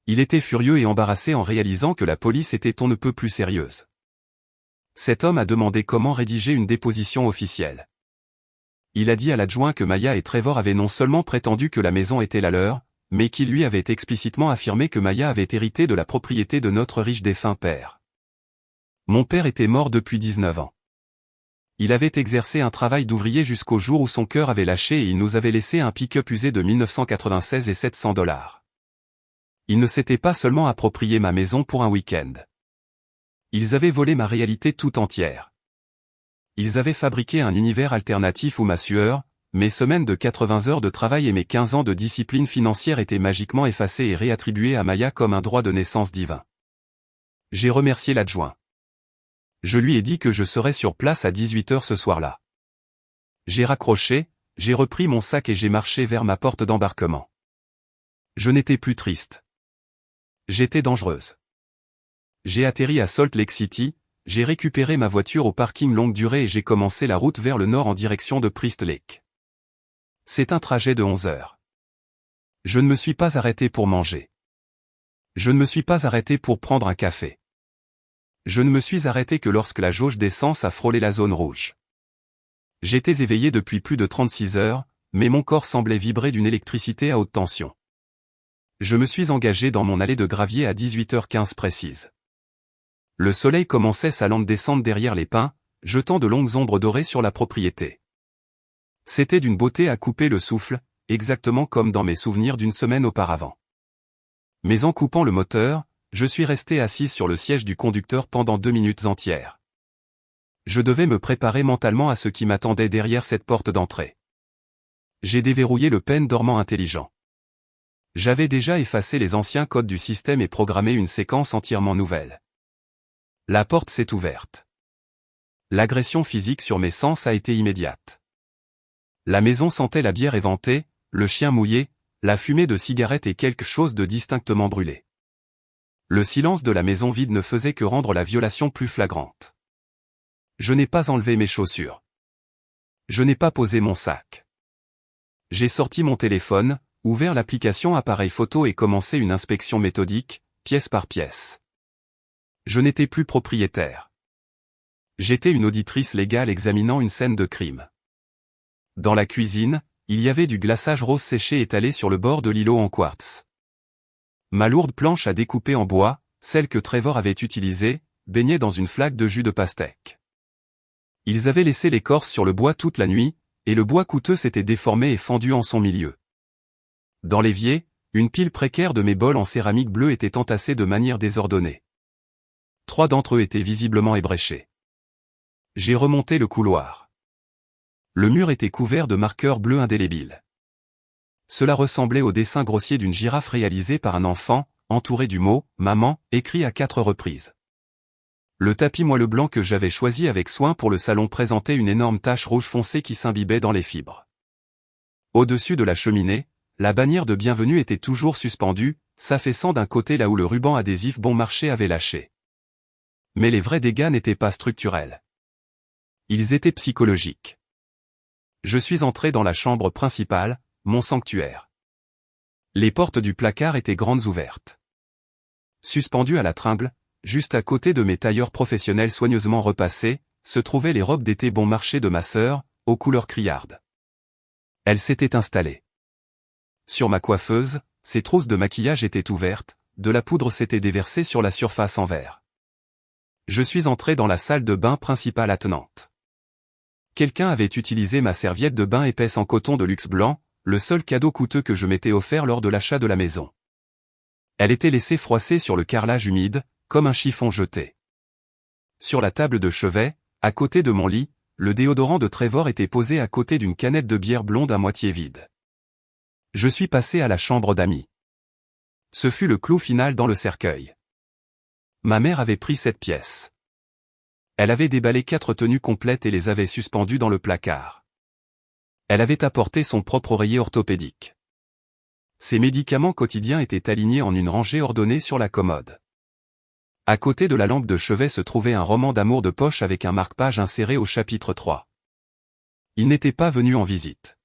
Il était furieux et embarrassé en réalisant que la police était on ne peut plus sérieuse. Cet homme a demandé comment rédiger une déposition officielle. Il a dit à l'adjoint que Maya et Trevor avaient non seulement prétendu que la maison était la leur, mais qu'il lui avait explicitement affirmé que Maya avait hérité de la propriété de notre riche défunt père. Mon père était mort depuis 19 ans. Il avait exercé un travail d'ouvrier jusqu'au jour où son cœur avait lâché et il nous avait laissé un pick-up usé de 1996 et $700. Ils ne s'étaient pas seulement approprié ma maison pour un week-end. Ils avaient volé ma réalité tout entière. Ils avaient fabriqué un univers alternatif où ma sueur, mes semaines de 80 heures de travail et mes 15 ans de discipline financière étaient magiquement effacés et réattribués à Maya comme un droit de naissance divin. J'ai remercié l'adjoint. Je lui ai dit que je serais sur place à 18 heures ce soir-là. J'ai raccroché, j'ai repris mon sac et j'ai marché vers ma porte d'embarquement. Je n'étais plus triste. J'étais dangereuse. J'ai atterri à Salt Lake City, j'ai récupéré ma voiture au parking longue durée et j'ai commencé la route vers le nord en direction de Priest Lake. C'est un trajet de 11 heures. Je ne me suis pas arrêté pour manger. Je ne me suis pas arrêté pour prendre un café. Je ne me suis arrêté que lorsque la jauge d'essence a frôlé la zone rouge. J'étais éveillé depuis plus de 36 heures, mais mon corps semblait vibrer d'une électricité à haute tension. Je me suis engagé dans mon allée de gravier à 18h15 précise. Le soleil commençait sa lente descente derrière les pins, jetant de longues ombres dorées sur la propriété. C'était d'une beauté à couper le souffle, exactement comme dans mes souvenirs d'une semaine auparavant. Mais en coupant le moteur, je suis resté assise sur le siège du conducteur pendant 2 minutes entières. Je devais me préparer mentalement à ce qui m'attendait derrière cette porte d'entrée. J'ai déverrouillé le pen dormant intelligent. J'avais déjà effacé les anciens codes du système et programmé une séquence entièrement nouvelle. La porte s'est ouverte. L'agression physique sur mes sens a été immédiate. La maison sentait la bière éventée, le chien mouillé, la fumée de cigarettes et quelque chose de distinctement brûlé. Le silence de la maison vide ne faisait que rendre la violation plus flagrante. Je n'ai pas enlevé mes chaussures. Je n'ai pas posé mon sac. J'ai sorti mon téléphone, ouvert l'application appareil photo et commencé une inspection méthodique, pièce par pièce. Je n'étais plus propriétaire. J'étais une auditrice légale examinant une scène de crime. Dans la cuisine, il y avait du glaçage rose séché étalé sur le bord de l'îlot en quartz. Ma lourde planche à découper en bois, celle que Trevor avait utilisée, baignait dans une flaque de jus de pastèque. Ils avaient laissé l'écorce sur le bois toute la nuit, et le bois coûteux s'était déformé et fendu en son milieu. Dans l'évier, une pile précaire de mes bols en céramique bleue était entassée de manière désordonnée. 3 d'entre eux étaient visiblement ébréchés. J'ai remonté le couloir. Le mur était couvert de marqueurs bleus indélébiles. Cela ressemblait au dessin grossier d'une girafe réalisé par un enfant, entouré du mot « maman » écrit à 4 reprises. Le tapis moelleux blanc que j'avais choisi avec soin pour le salon présentait une énorme tache rouge foncée qui s'imbibait dans les fibres. Au-dessus de la cheminée, la bannière de bienvenue était toujours suspendue, s'affaissant d'un côté là où le ruban adhésif bon marché avait lâché. Mais les vrais dégâts n'étaient pas structurels. Ils étaient psychologiques. Je suis entré dans la chambre principale, mon sanctuaire. Les portes du placard étaient grandes ouvertes. Suspendues à la tringle, juste à côté de mes tailleurs professionnels soigneusement repassés, se trouvaient les robes d'été bon marché de ma sœur, aux couleurs criardes. Elle s'était installée. Sur ma coiffeuse, ses trousses de maquillage étaient ouvertes, de la poudre s'était déversée sur la surface en verre. Je suis entré dans la salle de bain principale attenante. Quelqu'un avait utilisé ma serviette de bain épaisse en coton de luxe blanc, le seul cadeau coûteux que je m'étais offert lors de l'achat de la maison. Elle était laissée froisser sur le carrelage humide, comme un chiffon jeté. Sur la table de chevet, à côté de mon lit, le déodorant de Trevor était posé à côté d'une canette de bière blonde à moitié vide. Je suis passé à la chambre d'amis. Ce fut le clou final dans le cercueil. Ma mère avait pris cette pièce. Elle avait déballé 4 tenues complètes et les avait suspendues dans le placard. Elle avait apporté son propre oreiller orthopédique. Ses médicaments quotidiens étaient alignés en une rangée ordonnée sur la commode. À côté de la lampe de chevet se trouvait un roman d'amour de poche avec un marque-page inséré au chapitre 3. Ils n'étaient pas venus en visite.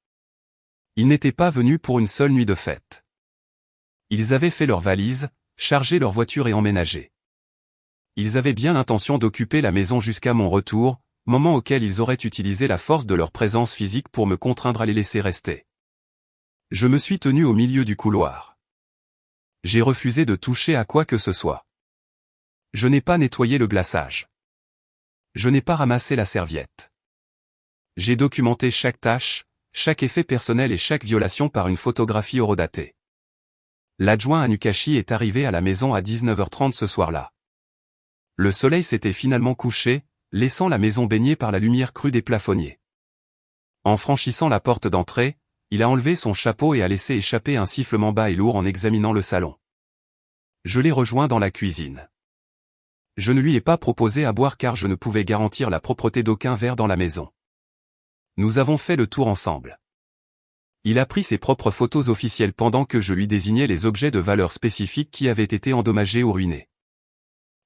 Ils n'étaient pas venus pour une seule nuit de fête. Ils avaient fait leurs valises, chargé leur voiture et emménagé. Ils avaient bien l'intention d'occuper la maison jusqu'à mon retour, moment auquel ils auraient utilisé la force de leur présence physique pour me contraindre à les laisser rester. Je me suis tenu au milieu du couloir. J'ai refusé de toucher à quoi que ce soit. Je n'ai pas nettoyé le glaçage. Je n'ai pas ramassé la serviette. J'ai documenté chaque tâche, chaque effet personnel et chaque violation par une photographie horodatée. L'adjoint Anukashi est arrivé à la maison à 19h30 ce soir-là. Le soleil s'était finalement couché, laissant la maison baignée par la lumière crue des plafonniers. En franchissant la porte d'entrée, il a enlevé son chapeau et a laissé échapper un sifflement bas et lourd en examinant le salon. Je l'ai rejoint dans la cuisine. Je ne lui ai pas proposé à boire car je ne pouvais garantir la propreté d'aucun verre dans la maison. Nous avons fait le tour ensemble. Il a pris ses propres photos officielles pendant que je lui désignais les objets de valeur spécifique qui avaient été endommagés ou ruinés.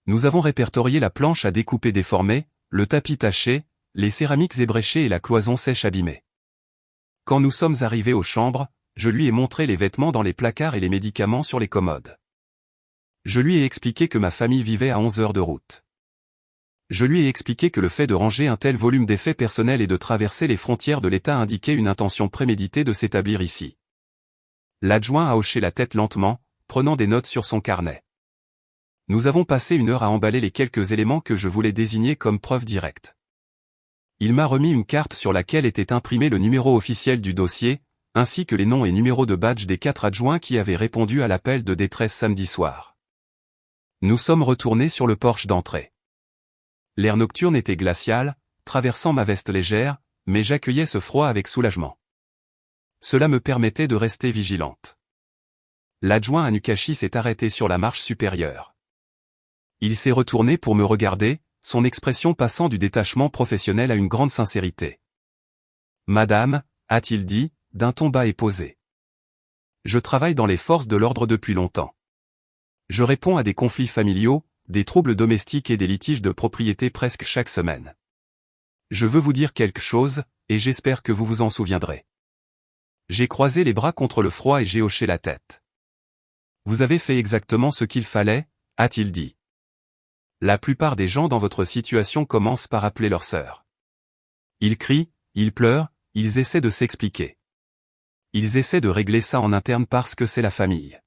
Nous avons répertorié la planche à découper déformée, le tapis taché, les céramiques ébréchées et la cloison sèche abîmée. Quand nous sommes arrivés aux chambres, je lui ai montré les vêtements dans les placards et les médicaments sur les commodes. Je lui ai expliqué que ma famille vivait à 11 heures de route. Je lui ai expliqué que le fait de ranger un tel volume d'effets personnels et de traverser les frontières de l'État indiquait une intention préméditée de s'établir ici. L'adjoint a hoché la tête lentement, prenant des notes sur son carnet. Nous avons passé 1 heure à emballer les quelques éléments que je voulais désigner comme preuve directe. Il m'a remis une carte sur laquelle était imprimé le numéro officiel du dossier, ainsi que les noms et numéros de badge des 4 adjoints qui avaient répondu à l'appel de détresse samedi soir. Nous sommes retournés sur le porche d'entrée. L'air nocturne était glacial, traversant ma veste légère, mais j'accueillais ce froid avec soulagement. Cela me permettait de rester vigilante. L'adjoint Anukashi s'est arrêté sur la marche supérieure. Il s'est retourné pour me regarder, son expression passant du détachement professionnel à une grande sincérité. « Madame » a-t-il dit, d'un ton bas et posé. « Je travaille dans les forces de l'ordre depuis longtemps. Je réponds à des conflits familiaux, des troubles domestiques et des litiges de propriété presque chaque semaine. Je veux vous dire quelque chose, et j'espère que vous vous en souviendrez. » J'ai croisé les bras contre le froid et j'ai hoché la tête. « Vous avez fait exactement ce qu'il fallait » a-t-il dit. La plupart des gens dans votre situation commencent par appeler leur sœur. Ils crient, ils pleurent, ils essaient de s'expliquer. Ils essaient de régler ça en interne parce que c'est la famille.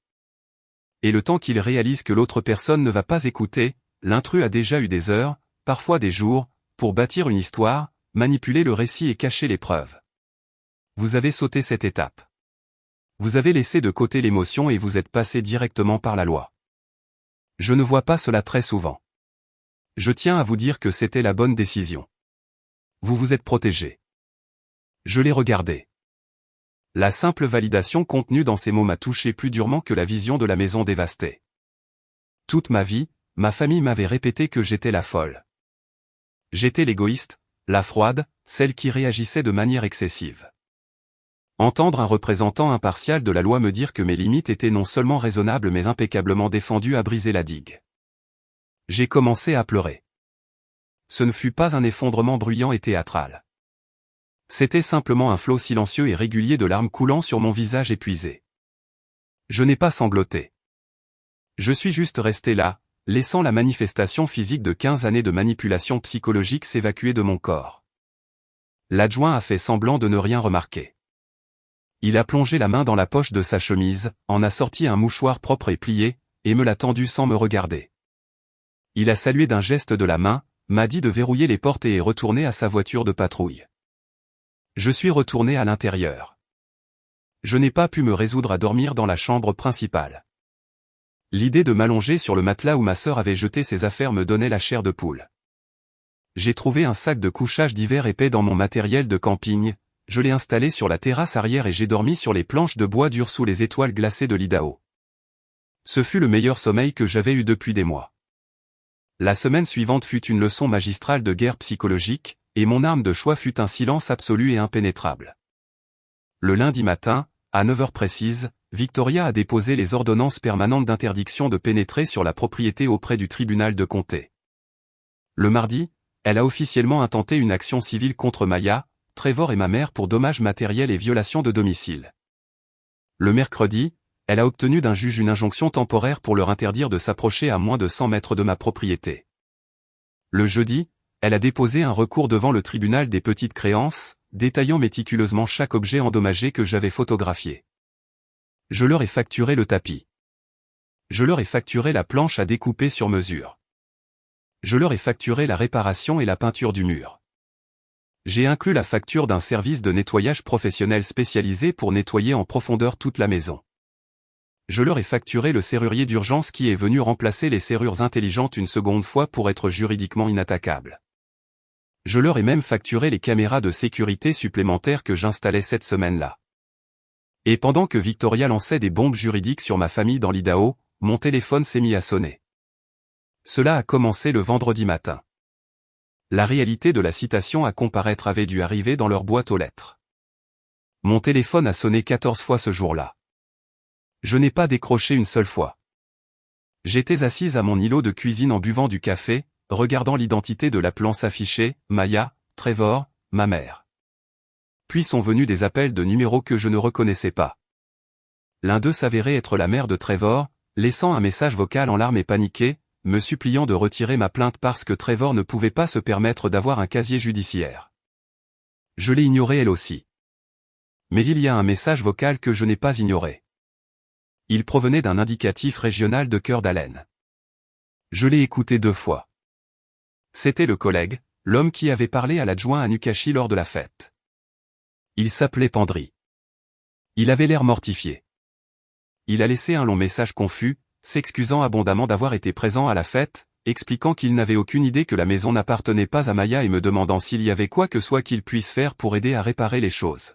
Et le temps qu'ils réalisent que l'autre personne ne va pas écouter, l'intrus a déjà eu des heures, parfois des jours, pour bâtir une histoire, manipuler le récit et cacher les preuves. Vous avez sauté cette étape. Vous avez laissé de côté l'émotion et vous êtes passé directement par la loi. Je ne vois pas cela très souvent. Je tiens à vous dire que c'était la bonne décision. Vous vous êtes protégé. Je l'ai regardé. La simple validation contenue dans ces mots m'a touché plus durement que la vision de la maison dévastée. Toute ma vie, ma famille m'avait répété que j'étais la folle. J'étais l'égoïste, la froide, celle qui réagissait de manière excessive. Entendre un représentant impartial de la loi me dire que mes limites étaient non seulement raisonnables mais impeccablement défendues a brisé la digue. J'ai commencé à pleurer. Ce ne fut pas un effondrement bruyant et théâtral. C'était simplement un flot silencieux et régulier de larmes coulant sur mon visage épuisé. Je n'ai pas sangloté. Je suis juste resté là, laissant la manifestation physique de 15 années de manipulation psychologique s'évacuer de mon corps. L'adjoint a fait semblant de ne rien remarquer. Il a plongé la main dans la poche de sa chemise, en a sorti un mouchoir propre et plié, et me l'a tendu sans me regarder. Il a salué d'un geste de la main, m'a dit de verrouiller les portes et est retourné à sa voiture de patrouille. Je suis retourné à l'intérieur. Je n'ai pas pu me résoudre à dormir dans la chambre principale. L'idée de m'allonger sur le matelas où ma sœur avait jeté ses affaires me donnait la chair de poule. J'ai trouvé un sac de couchage d'hiver épais dans mon matériel de camping, je l'ai installé sur la terrasse arrière et j'ai dormi sur les planches de bois dur sous les étoiles glacées de l'Idaho. Ce fut le meilleur sommeil que j'avais eu depuis des mois. La semaine suivante fut une leçon magistrale de guerre psychologique, et mon arme de choix fut un silence absolu et impénétrable. Le lundi matin, à 9 heures précises, Victoria a déposé les ordonnances permanentes d'interdiction de pénétrer sur la propriété auprès du tribunal de comté. Le mardi, elle a officiellement intenté une action civile contre Maya, Trevor et ma mère pour dommages matériels et violation de domicile. Le mercredi, elle a obtenu d'un juge une injonction temporaire pour leur interdire de s'approcher à moins de 100 mètres de ma propriété. Le jeudi, elle a déposé un recours devant le tribunal des petites créances, détaillant méticuleusement chaque objet endommagé que j'avais photographié. Je leur ai facturé le tapis. Je leur ai facturé la planche à découper sur mesure. Je leur ai facturé la réparation et la peinture du mur. J'ai inclus la facture d'un service de nettoyage professionnel spécialisé pour nettoyer en profondeur toute la maison. Je leur ai facturé le serrurier d'urgence qui est venu remplacer les serrures intelligentes une seconde fois pour être juridiquement inattaquable. Je leur ai même facturé les caméras de sécurité supplémentaires que j'installais cette semaine-là. Et pendant que Victoria lançait des bombes juridiques sur ma famille dans l'Idaho, mon téléphone s'est mis à sonner. Cela a commencé le vendredi matin. La réalité de la citation à comparaître avait dû arriver dans leur boîte aux lettres. Mon téléphone a sonné 14 fois ce jour-là. Je n'ai pas décroché une seule fois. J'étais assise à mon îlot de cuisine en buvant du café, regardant l'identité de l'appelant s'afficher, Maya, Trevor, ma mère. Puis sont venus des appels de numéros que je ne reconnaissais pas. L'un d'eux s'avérait être la mère de Trevor, laissant un message vocal en larmes et paniqué, me suppliant de retirer ma plainte parce que Trevor ne pouvait pas se permettre d'avoir un casier judiciaire. Je l'ai ignoré elle aussi. Mais il y a un message vocal que je n'ai pas ignoré. Il provenait d'un indicatif régional de Cœur d'Haleine. Je l'ai écouté 2 fois. C'était le collègue, l'homme qui avait parlé à l'adjoint à Nukashi lors de la fête. Il s'appelait Pandry. Il avait l'air mortifié. Il a laissé un long message confus, s'excusant abondamment d'avoir été présent à la fête, expliquant qu'il n'avait aucune idée que la maison n'appartenait pas à Maya et me demandant s'il y avait quoi que soit qu'il puisse faire pour aider à réparer les choses.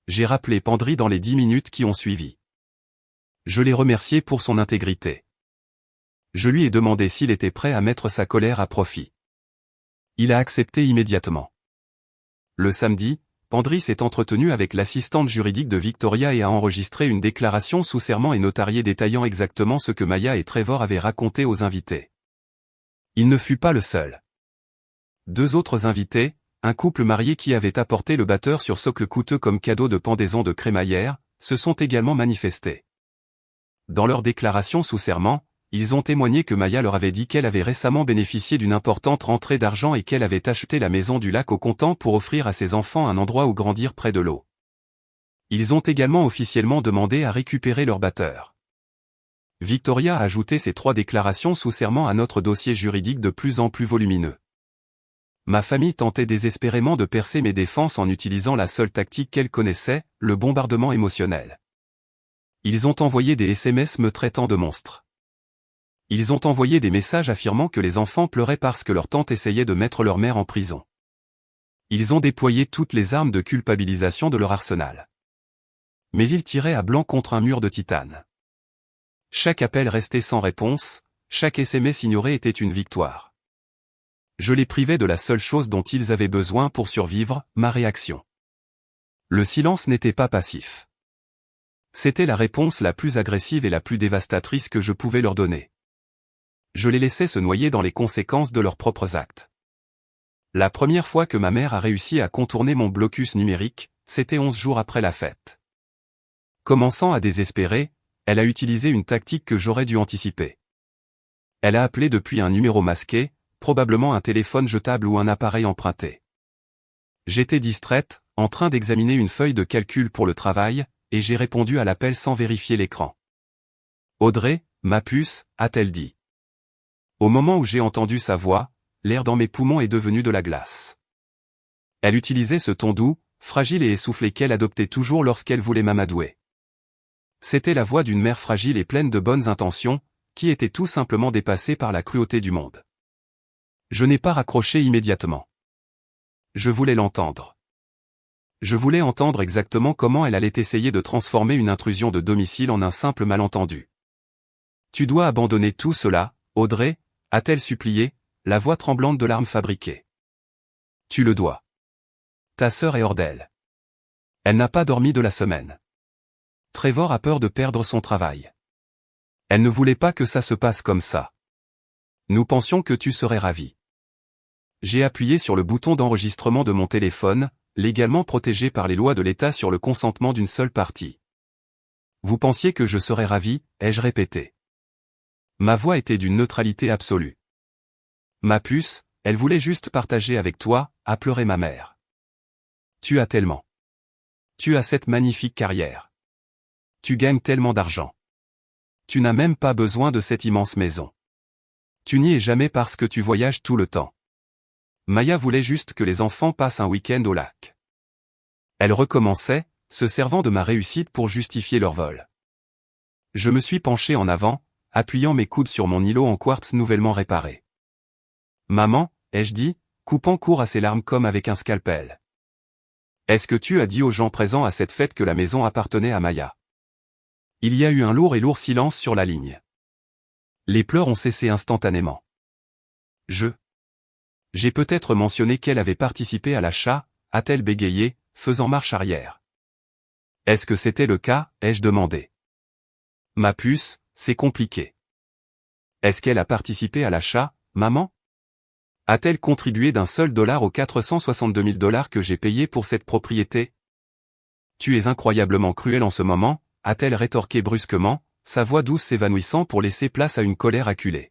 J'ai rappelé Pandry dans les 10 minutes qui ont suivi. Je l'ai remercié pour son intégrité. Je lui ai demandé s'il était prêt à mettre sa colère à profit. Il a accepté immédiatement. Le samedi, Pandry s'est entretenu avec l'assistante juridique de Victoria et a enregistré une déclaration sous serment et notariée détaillant exactement ce que Maya et Trevor avaient raconté aux invités. Il ne fut pas le seul. 2 autres invités, un couple marié qui avait apporté le batteur sur socle coûteux comme cadeau de pendaison de crémaillère, se sont également manifestés. Dans leur déclaration sous serment, ils ont témoigné que Maya leur avait dit qu'elle avait récemment bénéficié d'une importante rentrée d'argent et qu'elle avait acheté la maison du lac au comptant pour offrir à ses enfants un endroit où grandir près de l'eau. Ils ont également officiellement demandé à récupérer leur batteur. Victoria a ajouté ces 3 déclarations sous serment à notre dossier juridique de plus en plus volumineux. Ma famille tentait désespérément de percer mes défenses en utilisant la seule tactique qu'elle connaissait, le bombardement émotionnel. Ils ont envoyé des SMS me traitant de monstre. Ils ont envoyé des messages affirmant que les enfants pleuraient parce que leur tante essayait de mettre leur mère en prison. Ils ont déployé toutes les armes de culpabilisation de leur arsenal. Mais ils tiraient à blanc contre un mur de titane. Chaque appel restait sans réponse, chaque SMS ignoré était une victoire. Je les privais de la seule chose dont ils avaient besoin pour survivre, ma réaction. Le silence n'était pas passif. C'était la réponse la plus agressive et la plus dévastatrice que je pouvais leur donner. Je les laissais se noyer dans les conséquences de leurs propres actes. La première fois que ma mère a réussi à contourner mon blocus numérique, c'était 11 jours après la fête. Commençant à désespérer, elle a utilisé une tactique que j'aurais dû anticiper. Elle a appelé depuis un numéro masqué, probablement un téléphone jetable ou un appareil emprunté. J'étais distraite, en train d'examiner une feuille de calcul pour le travail, et j'ai répondu à l'appel sans vérifier l'écran. « Audrey, ma puce », a-t-elle dit. Au moment où j'ai entendu sa voix, l'air dans mes poumons est devenu de la glace. Elle utilisait ce ton doux, fragile et essoufflé qu'elle adoptait toujours lorsqu'elle voulait m'amadouer. C'était la voix d'une mère fragile et pleine de bonnes intentions, qui était tout simplement dépassée par la cruauté du monde. Je n'ai pas raccroché immédiatement. Je voulais l'entendre. Je voulais entendre exactement comment elle allait essayer de transformer une intrusion de domicile en un simple malentendu. « Tu dois abandonner tout cela, Audrey », a-t-elle supplié, la voix tremblante de larmes fabriquées. « Tu le dois. Ta sœur est hors d'elle. Elle n'a pas dormi de la semaine. Trevor a peur de perdre son travail. Elle ne voulait pas que ça se passe comme ça. Nous pensions que tu serais ravi. J'ai appuyé sur le bouton d'enregistrement de mon téléphone, légalement protégé par les lois de l'État sur le consentement d'une seule partie. Vous pensiez que je serais ravi, ai-je répété. Ma voix était d'une neutralité absolue. Ma puce, elle voulait juste partager avec toi, a pleuré ma mère. Tu as tellement. Tu as cette magnifique carrière. Tu gagnes tellement d'argent. Tu n'as même pas besoin de cette immense maison. Tu n'y es jamais parce que tu voyages tout le temps. Maya voulait juste que les enfants passent un week-end au lac. Elle recommençait, se servant de ma réussite pour justifier leur vol. Je me suis penché en avant, appuyant mes coudes sur mon îlot en quartz nouvellement réparé. Maman, ai-je dit, coupant court à ses larmes comme avec un scalpel. Est-ce que tu as dit aux gens présents à cette fête que la maison appartenait à Maya? Il y a eu un lourd et lourd silence sur la ligne. Les pleurs ont cessé instantanément. J'ai peut-être mentionné qu'elle avait participé à l'achat, a-t-elle bégayé, faisant marche arrière. Est-ce que c'était le cas, ai-je demandé. Ma puce, c'est compliqué. Est-ce qu'elle a participé à l'achat, maman? A-t-elle contribué d'un seul dollar aux 462 000 $ que j'ai payés pour cette propriété? Tu es incroyablement cruel en ce moment, a-t-elle rétorqué brusquement, sa voix douce s'évanouissant pour laisser place à une colère acculée.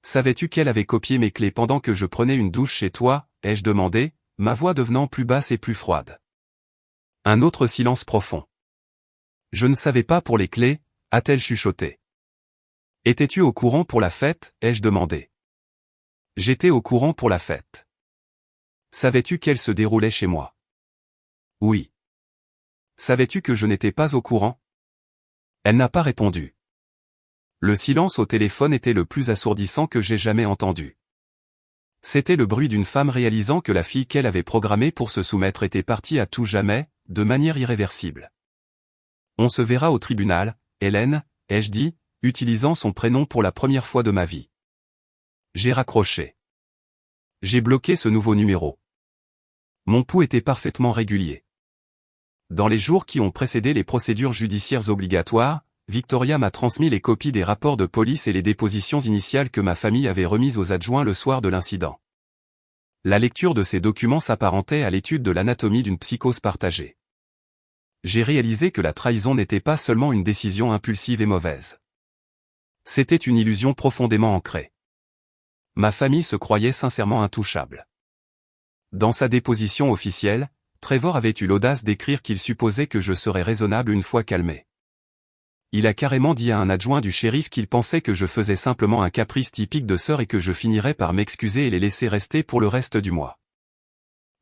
Savais-tu qu'elle avait copié mes clés pendant que je prenais une douche chez toi, ai-je demandé, ma voix devenant plus basse et plus froide. Un autre silence profond. Je ne savais pas pour les clés, a-t-elle chuchoté. Étais-tu au courant pour la fête, ai-je demandé. J'étais au courant pour la fête. Savais-tu qu'elle se déroulait chez moi? Oui. Savais-tu que je n'étais pas au courant? Elle n'a pas répondu. Le silence au téléphone était le plus assourdissant que j'ai jamais entendu. C'était le bruit d'une femme réalisant que la fille qu'elle avait programmée pour se soumettre était partie à tout jamais, de manière irréversible. On se verra au tribunal, Hélène, ai-je dit, utilisant son prénom pour la première fois de ma vie. J'ai raccroché. J'ai bloqué ce nouveau numéro. Mon pouls était parfaitement régulier. Dans les jours qui ont précédé les procédures judiciaires obligatoires, Victoria m'a transmis les copies des rapports de police et les dépositions initiales que ma famille avait remises aux adjoints le soir de l'incident. La lecture de ces documents s'apparentait à l'étude de l'anatomie d'une psychose partagée. J'ai réalisé que la trahison n'était pas seulement une décision impulsive et mauvaise. C'était une illusion profondément ancrée. Ma famille se croyait sincèrement intouchable. Dans sa déposition officielle, Trevor avait eu l'audace d'écrire qu'il supposait que je serais raisonnable une fois calmé. Il a carrément dit à un adjoint du shérif qu'il pensait que je faisais simplement un caprice typique de sœur et que je finirais par m'excuser et les laisser rester pour le reste du mois.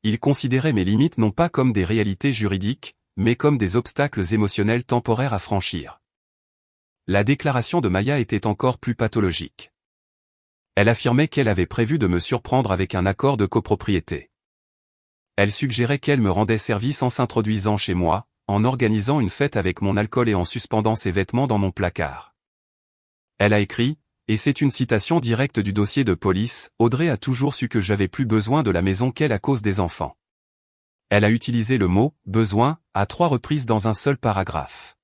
Il considérait mes limites non pas comme des réalités juridiques, mais comme des obstacles émotionnels temporaires à franchir. La déclaration de Maya était encore plus pathologique. Elle affirmait qu'elle avait prévu de me surprendre avec un accord de copropriété. Elle suggérait qu'elle me rendait service en s'introduisant chez moi, en organisant une fête avec mon alcool et en suspendant ses vêtements dans mon placard. Elle a écrit, et c'est une citation directe du dossier de police, Audrey a toujours su que j'avais plus besoin de la maison qu'elle à cause des enfants. Elle a utilisé le mot « besoin » à 3 reprises dans un seul paragraphe.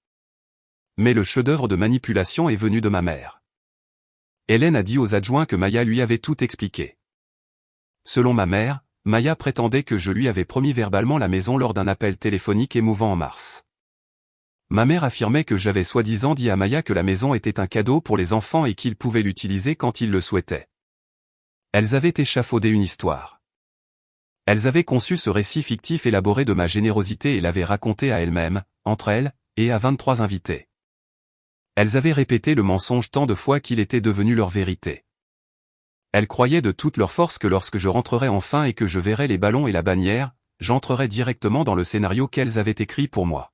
Mais le chef-d'œuvre de manipulation est venu de ma mère. Hélène a dit aux adjoints que Maya lui avait tout expliqué. Selon ma mère, Maya prétendait que je lui avais promis verbalement la maison lors d'un appel téléphonique émouvant en mars. Ma mère affirmait que j'avais soi-disant dit à Maya que la maison était un cadeau pour les enfants et qu'ils pouvaient l'utiliser quand ils le souhaitaient. Elles avaient échafaudé une histoire. Elles avaient conçu ce récit fictif élaboré de ma générosité et l'avaient raconté à elles-mêmes, entre elles, et à 23 invités. Elles avaient répété le mensonge tant de fois qu'il était devenu leur vérité. Elles croyaient de toute leur force que lorsque je rentrerais enfin et que je verrais les ballons et la bannière, j'entrerais directement dans le scénario qu'elles avaient écrit pour moi.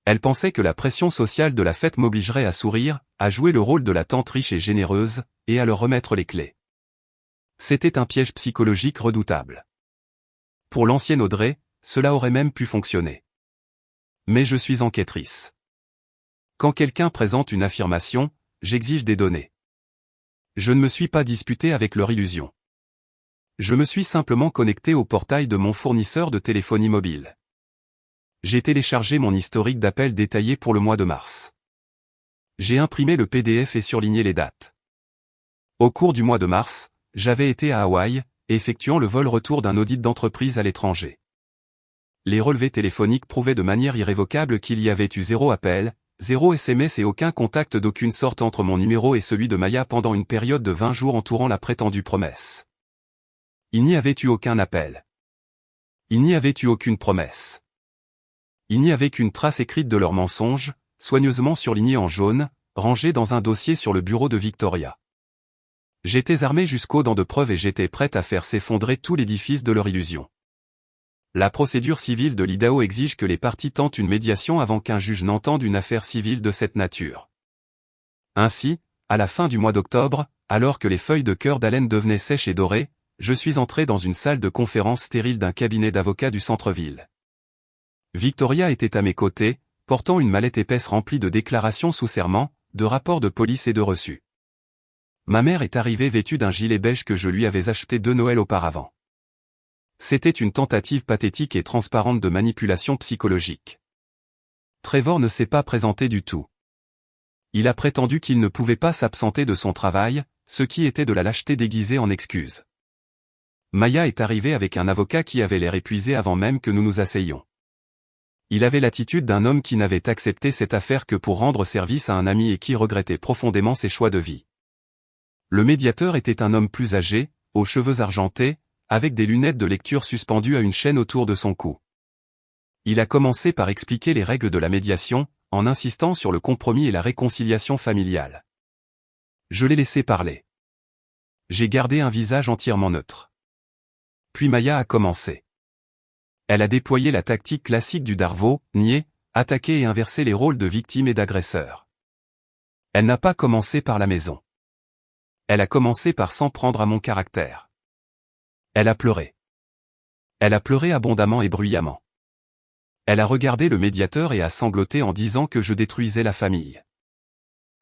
Elles pensaient que la pression sociale de la fête m'obligerait à sourire, à jouer le rôle de la tante riche et généreuse, et à leur remettre les clés. C'était un piège psychologique redoutable. Pour l'ancienne Audrey, cela aurait même pu fonctionner. Mais je suis enquêtrice. Quand quelqu'un présente une affirmation, j'exige des données. Je ne me suis pas disputé avec leur illusion. Je me suis simplement connecté au portail de mon fournisseur de téléphonie mobile. J'ai téléchargé mon historique d'appels détaillé pour le mois de mars. J'ai imprimé le PDF et surligné les dates. Au cours du mois de mars, j'avais été à Hawaï, effectuant le vol retour d'un audit d'entreprise à l'étranger. Les relevés téléphoniques prouvaient de manière irrévocable qu'il y avait eu 0 appel, 0 SMS et aucun contact d'aucune sorte entre mon numéro et celui de Maya pendant une période de 20 jours entourant la prétendue promesse. Il n'y avait eu aucun appel. Il n'y avait eu aucune promesse. Il n'y avait qu'une trace écrite de leur mensonge, soigneusement surlignée en jaune, rangée dans un dossier sur le bureau de Victoria. J'étais armé jusqu'aux dents de preuves et j'étais prêt à faire s'effondrer tout l'édifice de leur illusion. La procédure civile de l'Idaho exige que les parties tentent une médiation avant qu'un juge n'entende une affaire civile de cette nature. Ainsi, à la fin du mois d'octobre, alors que les feuilles de cœur d'haleine devenaient sèches et dorées, je suis entré dans une salle de conférence stérile d'un cabinet d'avocats du centre-ville. Victoria était à mes côtés, portant une mallette épaisse remplie de déclarations sous serment, de rapports de police et de reçus. Ma mère est arrivée vêtue d'un gilet beige que je lui avais acheté 2 Noëls auparavant. C'était une tentative pathétique et transparente de manipulation psychologique. Trevor ne s'est pas présenté du tout. Il a prétendu qu'il ne pouvait pas s'absenter de son travail, ce qui était de la lâcheté déguisée en excuse. Maya est arrivée avec un avocat qui avait l'air épuisé avant même que nous nous asseyions. Il avait l'attitude d'un homme qui n'avait accepté cette affaire que pour rendre service à un ami et qui regrettait profondément ses choix de vie. Le médiateur était un homme plus âgé, aux cheveux argentés, avec des lunettes de lecture suspendues à une chaîne autour de son cou. Il a commencé par expliquer les règles de la médiation, en insistant sur le compromis et la réconciliation familiale. Je l'ai laissé parler. J'ai gardé un visage entièrement neutre. Puis Maya a commencé. Elle a déployé la tactique classique du Darvo, nier, attaquer et inverser les rôles de victime et d'agresseur. Elle n'a pas commencé par la maison. Elle a commencé par s'en prendre à mon caractère. Elle a pleuré. Elle a pleuré abondamment et bruyamment. Elle a regardé le médiateur et a sangloté en disant que je détruisais la famille.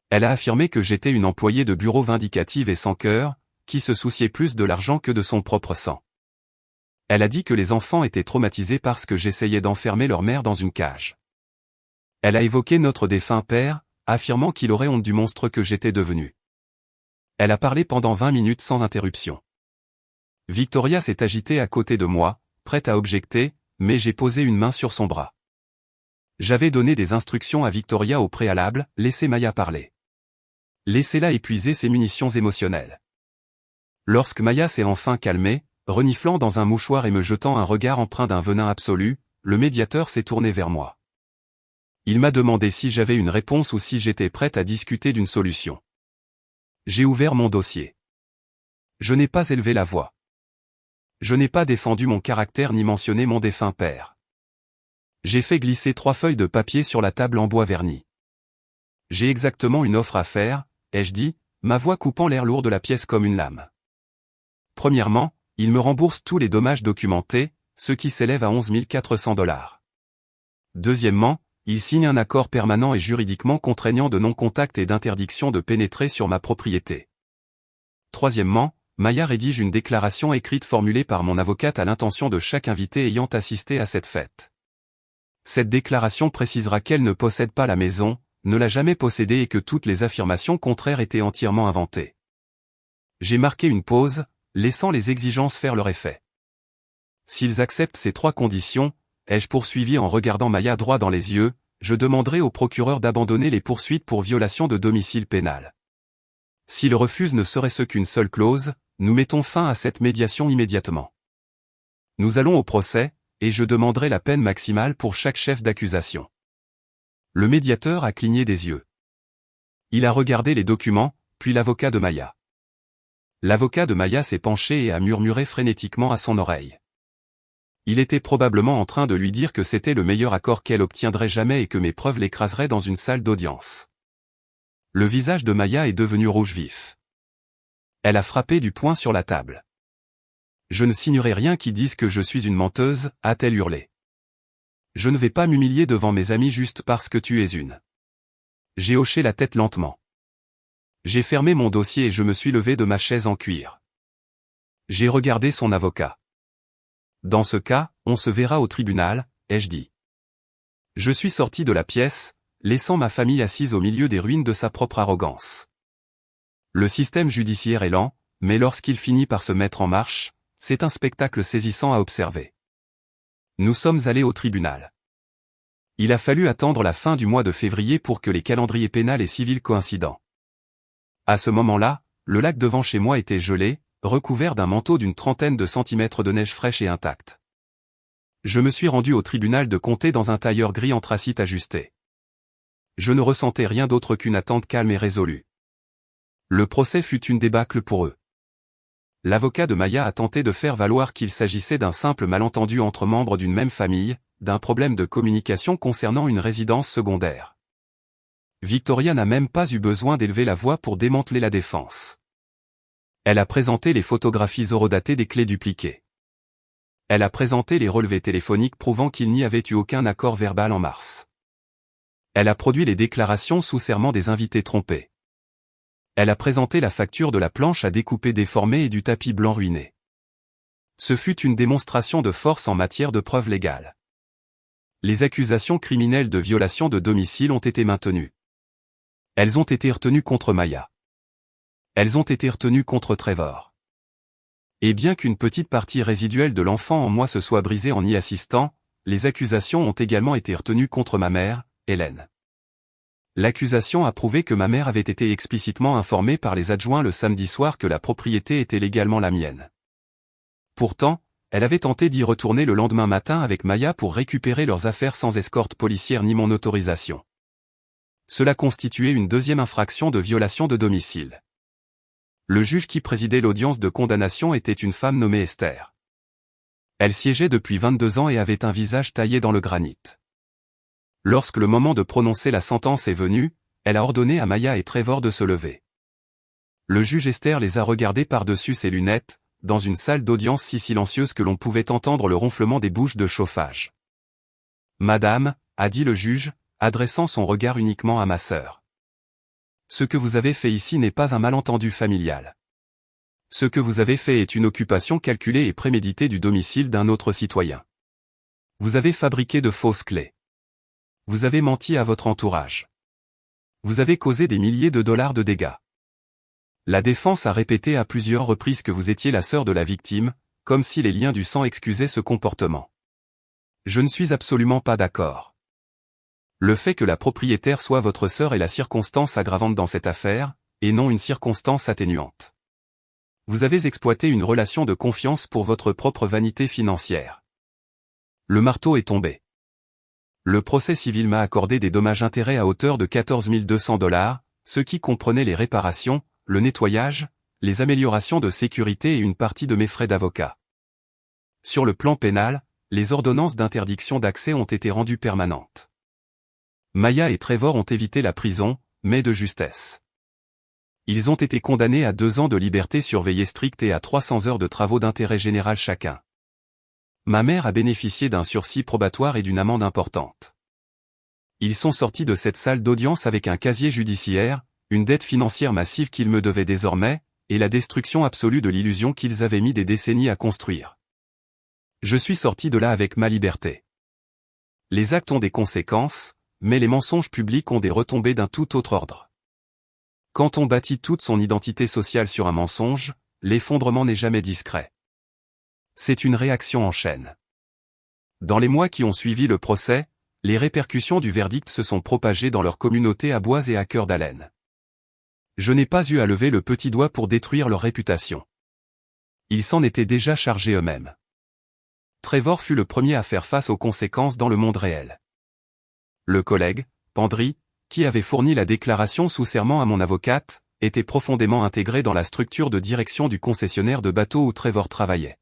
Elle a affirmé que j'étais une employée de bureau vindicative et sans cœur, qui se souciait plus de l'argent que de son propre sang. Elle a dit que les enfants étaient traumatisés parce que j'essayais d'enfermer leur mère dans une cage. Elle a évoqué notre défunt père, affirmant qu'il aurait honte du monstre que j'étais devenu. Elle a parlé pendant 20 minutes sans interruption. Victoria s'est agitée à côté de moi, prête à objecter, mais j'ai posé une main sur son bras. J'avais donné des instructions à Victoria au préalable, laissez Maya parler. Laissez-la épuiser ses munitions émotionnelles. Lorsque Maya s'est enfin calmée, reniflant dans un mouchoir et me jetant un regard empreint d'un venin absolu, le médiateur s'est tourné vers moi. Il m'a demandé si j'avais une réponse ou si j'étais prête à discuter d'une solution. J'ai ouvert mon dossier. Je n'ai pas élevé la voix. Je n'ai pas défendu mon caractère ni mentionné mon défunt père. J'ai fait glisser 3 feuilles de papier sur la table en bois verni. J'ai exactement une offre à faire, ai-je dit, ma voix coupant l'air lourd de la pièce comme une lame. Premièrement, il me rembourse tous les dommages documentés, ce qui s'élève à 11 400 $. Deuxièmement, il signe un accord permanent et juridiquement contraignant de non-contact et d'interdiction de pénétrer sur ma propriété. Troisièmement, Maya rédige une déclaration écrite formulée par mon avocate à l'intention de chaque invité ayant assisté à cette fête. Cette déclaration précisera qu'elle ne possède pas la maison, ne l'a jamais possédée et que toutes les affirmations contraires étaient entièrement inventées. J'ai marqué une pause, laissant les exigences faire leur effet. S'ils acceptent ces 3 conditions, ai-je poursuivi en regardant Maya droit dans les yeux, je demanderai au procureur d'abandonner les poursuites pour violation de domicile pénal. S'il refuse ne serait-ce qu'une seule clause, nous mettons fin à cette médiation immédiatement. Nous allons au procès, et je demanderai la peine maximale pour chaque chef d'accusation. Le médiateur a cligné des yeux. Il a regardé les documents, puis l'avocat de Maya. L'avocat de Maya s'est penché et a murmuré frénétiquement à son oreille. Il était probablement en train de lui dire que c'était le meilleur accord qu'elle obtiendrait jamais et que mes preuves l'écraseraient dans une salle d'audience. Le visage de Maya est devenu rouge vif. Elle a frappé du poing sur la table. Je ne signerai rien qui dise que je suis une menteuse, a-t-elle hurlé. Je ne vais pas m'humilier devant mes amis juste parce que tu es une. J'ai hoché la tête lentement. J'ai fermé mon dossier et je me suis levé de ma chaise en cuir. J'ai regardé son avocat. Dans ce cas, on se verra au tribunal, ai-je dit. Je suis sorti de la pièce, laissant ma famille assise au milieu des ruines de sa propre arrogance. Le système judiciaire est lent, mais lorsqu'il finit par se mettre en marche, c'est un spectacle saisissant à observer. Nous sommes allés au tribunal. Il a fallu attendre la fin du mois de février pour que les calendriers pénal et civil coïncident. À ce moment-là, le lac devant chez moi était gelé, recouvert d'un manteau d'une trentaine de centimètres de neige fraîche et intacte. Je me suis rendu au tribunal de Comté dans un tailleur gris anthracite ajusté. Je ne ressentais rien d'autre qu'une attente calme et résolue. Le procès fut une débâcle pour eux. L'avocat de Maya a tenté de faire valoir qu'il s'agissait d'un simple malentendu entre membres d'une même famille, d'un problème de communication concernant une résidence secondaire. Victoria n'a même pas eu besoin d'élever la voix pour démanteler la défense. Elle a présenté les photographies horodatées des clés dupliquées. Elle a présenté les relevés téléphoniques prouvant qu'il n'y avait eu aucun accord verbal en mars. Elle a produit les déclarations sous serment des invités trompés. Elle a présenté la facture de la planche à découper déformée et du tapis blanc ruiné. Ce fut une démonstration de force en matière de preuves légales. Les accusations criminelles de violation de domicile ont été maintenues. Elles ont été retenues contre Maya. Elles ont été retenues contre Trevor. Et bien qu'une petite partie résiduelle de l'enfant en moi se soit brisée en y assistant, les accusations ont également été retenues contre ma mère, Hélène. L'accusation a prouvé que ma mère avait été explicitement informée par les adjoints le samedi soir que la propriété était légalement la mienne. Pourtant, elle avait tenté d'y retourner le lendemain matin avec Maya pour récupérer leurs affaires sans escorte policière ni mon autorisation. Cela constituait une deuxième infraction de violation de domicile. Le juge qui présidait l'audience de condamnation était une femme nommée Esther. Elle siégeait depuis 22 ans et avait un visage taillé dans le granit. Lorsque le moment de prononcer la sentence est venu, elle a ordonné à Maya et Trevor de se lever. Le juge Esther les a regardés par-dessus ses lunettes, dans une salle d'audience si silencieuse que l'on pouvait entendre le ronflement des bouches de chauffage. « Madame » a dit le juge, adressant son regard uniquement à ma sœur. « Ce que vous avez fait ici n'est pas un malentendu familial. Ce que vous avez fait est une occupation calculée et préméditée du domicile d'un autre citoyen. Vous avez fabriqué de fausses clés. Vous avez menti à votre entourage. Vous avez causé des milliers de dollars de dégâts. La défense a répété à plusieurs reprises que vous étiez la sœur de la victime, comme si les liens du sang excusaient ce comportement. Je ne suis absolument pas d'accord. Le fait que la propriétaire soit votre sœur est la circonstance aggravante dans cette affaire, et non une circonstance atténuante. Vous avez exploité une relation de confiance pour votre propre vanité financière. Le marteau est tombé. Le procès civil m'a accordé des dommages-intérêts à hauteur de 14 200 $, ce qui comprenait les réparations, le nettoyage, les améliorations de sécurité et une partie de mes frais d'avocat. Sur le plan pénal, les ordonnances d'interdiction d'accès ont été rendues permanentes. Maya et Trevor ont évité la prison, mais de justesse. Ils ont été condamnés à 2 ans de liberté surveillée stricte et à 300 heures de travaux d'intérêt général chacun. Ma mère a bénéficié d'un sursis probatoire et d'une amende importante. Ils sont sortis de cette salle d'audience avec un casier judiciaire, une dette financière massive qu'ils me devaient désormais, et la destruction absolue de l'illusion qu'ils avaient mis des décennies à construire. Je suis sorti de là avec ma liberté. Les actes ont des conséquences, mais les mensonges publics ont des retombées d'un tout autre ordre. Quand on bâtit toute son identité sociale sur un mensonge, l'effondrement n'est jamais discret. C'est une réaction en chaîne. Dans les mois qui ont suivi le procès, les répercussions du verdict se sont propagées dans leur communauté à Boise et à Cœur d'Haleine. Je n'ai pas eu à lever le petit doigt pour détruire leur réputation. Ils s'en étaient déjà chargés eux-mêmes. Trevor fut le premier à faire face aux conséquences dans le monde réel. Le collègue, Pandry, qui avait fourni la déclaration sous serment à mon avocate, était profondément intégré dans la structure de direction du concessionnaire de bateaux où Trevor travaillait.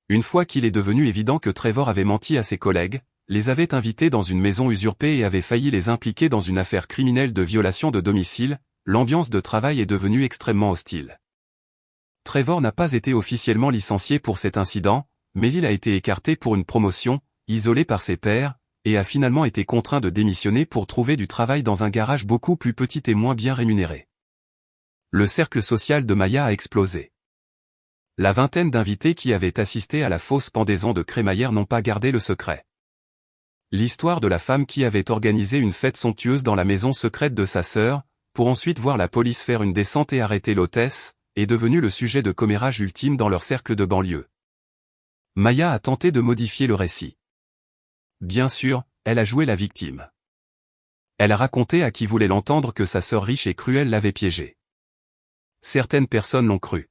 Une fois qu'il est devenu évident que Trevor avait menti à ses collègues, les avait invités dans une maison usurpée et avait failli les impliquer dans une affaire criminelle de violation de domicile, l'ambiance de travail est devenue extrêmement hostile. Trevor n'a pas été officiellement licencié pour cet incident, mais il a été écarté pour une promotion, isolé par ses pairs, et a finalement été contraint de démissionner pour trouver du travail dans un garage beaucoup plus petit et moins bien rémunéré. Le cercle social de Maya a explosé. La vingtaine d'invités qui avaient assisté à la fausse pendaison de crémaillère n'ont pas gardé le secret. L'histoire de la femme qui avait organisé une fête somptueuse dans la maison secrète de sa sœur, pour ensuite voir la police faire une descente et arrêter l'hôtesse, est devenue le sujet de commérage ultime dans leur cercle de banlieue. Maya a tenté de modifier le récit. Bien sûr, elle a joué la victime. Elle a raconté à qui voulait l'entendre que sa sœur riche et cruelle l'avait piégée. Certaines personnes l'ont cru.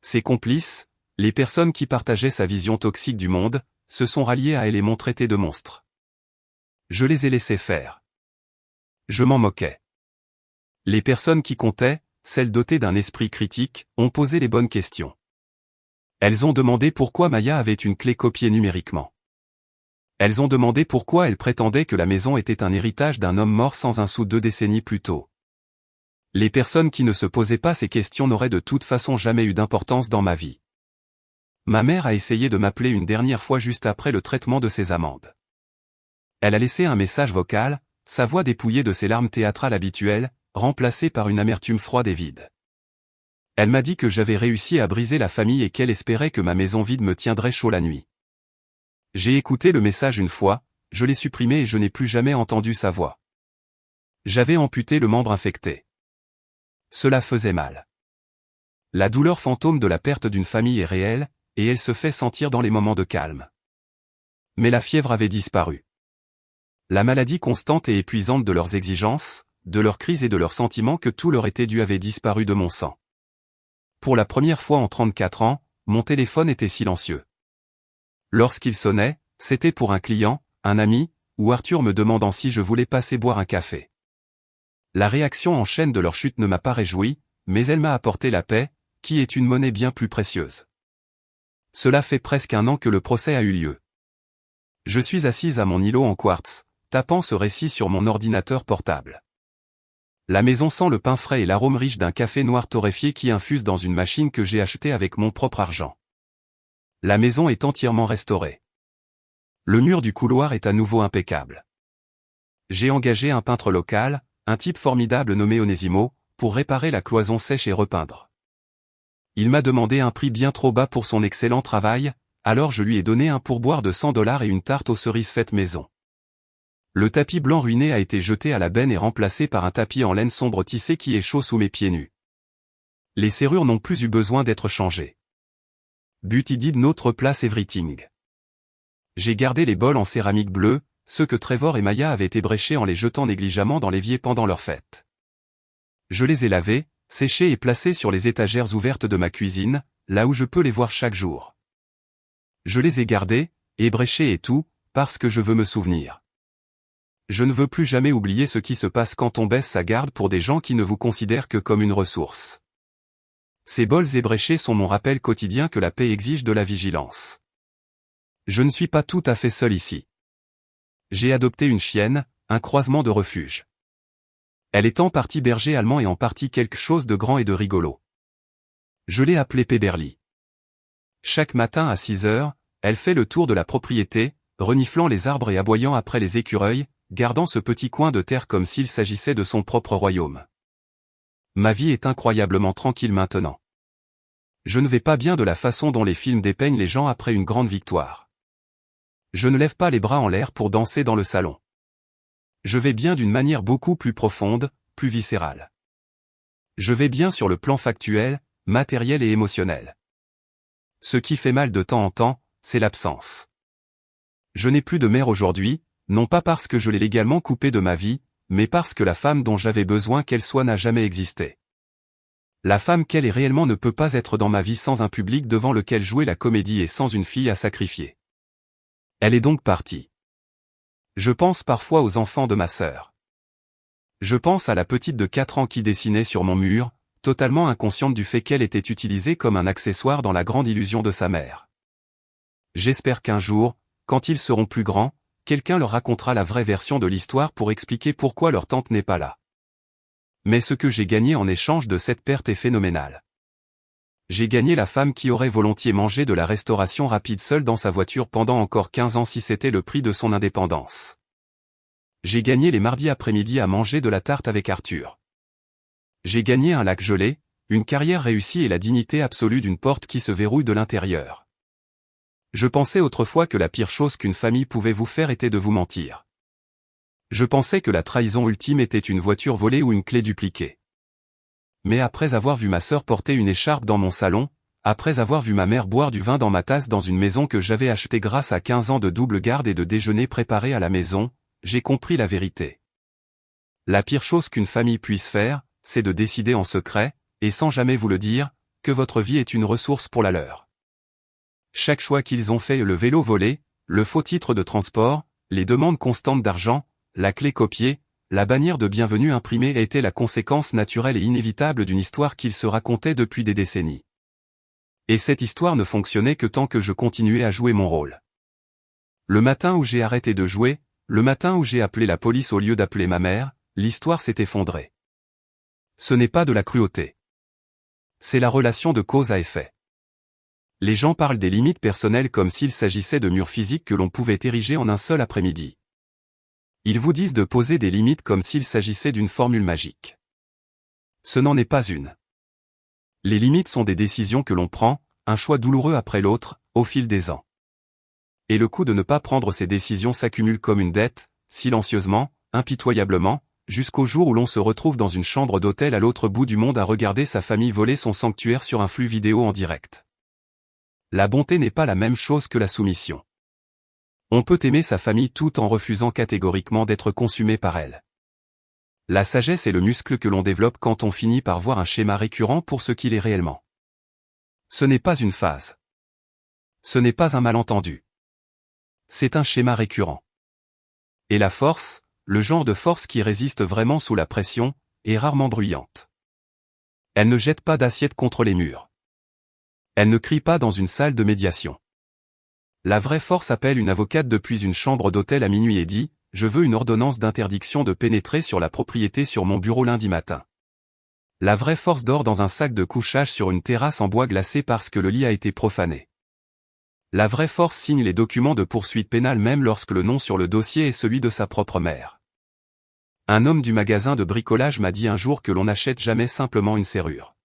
Ses complices, les personnes qui partageaient sa vision toxique du monde, se sont ralliés à elle et m'ont traité de monstre. Je les ai laissés faire. Je m'en moquais. Les personnes qui comptaient, celles dotées d'un esprit critique, ont posé les bonnes questions. Elles ont demandé pourquoi Maya avait une clé copiée numériquement. Elles ont demandé pourquoi elle prétendait que la maison était un héritage d'un homme mort sans un sou 2 décennies plus tôt. Les personnes qui ne se posaient pas ces questions n'auraient de toute façon jamais eu d'importance dans ma vie. Ma mère a essayé de m'appeler une dernière fois juste après le traitement de ses amendes. Elle a laissé un message vocal, sa voix dépouillée de ses larmes théâtrales habituelles, remplacée par une amertume froide et vide. Elle m'a dit que j'avais réussi à briser la famille et qu'elle espérait que ma maison vide me tiendrait chaud la nuit. J'ai écouté le message une fois, je l'ai supprimé et je n'ai plus jamais entendu sa voix. J'avais amputé le membre infecté. Cela faisait mal. La douleur fantôme de la perte d'une famille est réelle, et elle se fait sentir dans les moments de calme. Mais la fièvre avait disparu. La maladie constante et épuisante de leurs exigences, de leurs crises et de leurs sentiments que tout leur était dû avait disparu de mon sang. Pour la première fois en 34 ans, mon téléphone était silencieux. Lorsqu'il sonnait, c'était pour un client, un ami, ou Arthur me demandant si je voulais passer boire un café. La réaction en chaîne de leur chute ne m'a pas réjoui, mais elle m'a apporté la paix, qui est une monnaie bien plus précieuse. Cela fait presque un an que le procès a eu lieu. Je suis assise à mon îlot en quartz, tapant ce récit sur mon ordinateur portable. La maison sent le pain frais et l'arôme riche d'un café noir torréfié qui infuse dans une machine que j'ai achetée avec mon propre argent. La maison est entièrement restaurée. Le mur du couloir est à nouveau impeccable. J'ai engagé un peintre local, un type formidable nommé Onésimo, pour réparer la cloison sèche et repeindre. Il m'a demandé un prix bien trop bas pour son excellent travail, alors je lui ai donné un pourboire de $100 et une tarte aux cerises faite maison. Le tapis blanc ruiné a été jeté à la benne et remplacé par un tapis en laine sombre tissé qui est chaud sous mes pieds nus. Les serrures n'ont plus eu besoin d'être changées. But he did notre place everything. J'ai gardé les bols en céramique bleue, ceux que Trevor et Maya avaient ébréchés en les jetant négligemment dans l'évier pendant leur fête. Je les ai lavés, séchés et placés sur les étagères ouvertes de ma cuisine, là où je peux les voir chaque jour. Je les ai gardés, ébréchés et tout, parce que je veux me souvenir. Je ne veux plus jamais oublier ce qui se passe quand on baisse sa garde pour des gens qui ne vous considèrent que comme une ressource. Ces bols ébréchés sont mon rappel quotidien que la paix exige de la vigilance. Je ne suis pas tout à fait seul ici. J'ai adopté une chienne, un croisement de refuge. Elle est en partie berger allemand et en partie quelque chose de grand et de rigolo. Je l'ai appelée Péberly. Chaque matin à 6 heures, elle fait le tour de la propriété, reniflant les arbres et aboyant après les écureuils, gardant ce petit coin de terre comme s'il s'agissait de son propre royaume. Ma vie est incroyablement tranquille maintenant. Je ne vais pas bien de la façon dont les films dépeignent les gens après une grande victoire. Je ne lève pas les bras en l'air pour danser dans le salon. Je vais bien d'une manière beaucoup plus profonde, plus viscérale. Je vais bien sur le plan factuel, matériel et émotionnel. Ce qui fait mal de temps en temps, c'est l'absence. Je n'ai plus de mère aujourd'hui, non pas parce que je l'ai légalement coupée de ma vie, mais parce que la femme dont j'avais besoin qu'elle soit n'a jamais existé. La femme qu'elle est réellement ne peut pas être dans ma vie sans un public devant lequel jouer la comédie et sans une fille à sacrifier. Elle est donc partie. Je pense parfois aux enfants de ma sœur. Je pense à la petite de 4 ans qui dessinait sur mon mur, totalement inconsciente du fait qu'elle était utilisée comme un accessoire dans la grande illusion de sa mère. J'espère qu'un jour, quand ils seront plus grands, quelqu'un leur racontera la vraie version de l'histoire pour expliquer pourquoi leur tante n'est pas là. Mais ce que j'ai gagné en échange de cette perte est phénoménal. J'ai gagné la femme qui aurait volontiers mangé de la restauration rapide seule dans sa voiture pendant encore 15 ans si c'était le prix de son indépendance. J'ai gagné les mardis après-midi à manger de la tarte avec Arthur. J'ai gagné un lac gelé, une carrière réussie et la dignité absolue d'une porte qui se verrouille de l'intérieur. Je pensais autrefois que la pire chose qu'une famille pouvait vous faire était de vous mentir. Je pensais que la trahison ultime était une voiture volée ou une clé dupliquée. Mais après avoir vu ma sœur porter une écharpe dans mon salon, après avoir vu ma mère boire du vin dans ma tasse dans une maison que j'avais achetée grâce à 15 ans de double garde et de déjeuner préparé à la maison, j'ai compris la vérité. La pire chose qu'une famille puisse faire, c'est de décider en secret, et sans jamais vous le dire, que votre vie est une ressource pour la leur. Chaque choix qu'ils ont fait, le vélo volé, le faux titre de transport, les demandes constantes d'argent, la clé copiée, la bannière de bienvenue imprimée était la conséquence naturelle et inévitable d'une histoire qu'ils se racontaient depuis des décennies. Et cette histoire ne fonctionnait que tant que je continuais à jouer mon rôle. Le matin où j'ai arrêté de jouer, le matin où j'ai appelé la police au lieu d'appeler ma mère, l'histoire s'est effondrée. Ce n'est pas de la cruauté. C'est la relation de cause à effet. Les gens parlent des limites personnelles comme s'il s'agissait de murs physiques que l'on pouvait ériger en un seul après-midi. Ils vous disent de poser des limites comme s'il s'agissait d'une formule magique. Ce n'en est pas une. Les limites sont des décisions que l'on prend, un choix douloureux après l'autre, au fil des ans. Et le coût de ne pas prendre ces décisions s'accumule comme une dette, silencieusement, impitoyablement, jusqu'au jour où l'on se retrouve dans une chambre d'hôtel à l'autre bout du monde à regarder sa famille voler son sanctuaire sur un flux vidéo en direct. La bonté n'est pas la même chose que la soumission. On peut aimer sa famille tout en refusant catégoriquement d'être consumé par elle. La sagesse est le muscle que l'on développe quand on finit par voir un schéma récurrent pour ce qu'il est réellement. Ce n'est pas une phase. Ce n'est pas un malentendu. C'est un schéma récurrent. Et la force, le genre de force qui résiste vraiment sous la pression, est rarement bruyante. Elle ne jette pas d'assiette contre les murs. Elle ne crie pas dans une salle de médiation. La vraie force appelle une avocate depuis une chambre d'hôtel à minuit et dit « Je veux une ordonnance d'interdiction de pénétrer sur la propriété sur mon bureau lundi matin ». La vraie force dort dans un sac de couchage sur une terrasse en bois glacé parce que le lit a été profané. La vraie force signe les documents de poursuite pénale même lorsque le nom sur le dossier est celui de sa propre mère. Un homme du magasin de bricolage m'a dit un jour que l'on n'achète jamais simplement une serrure.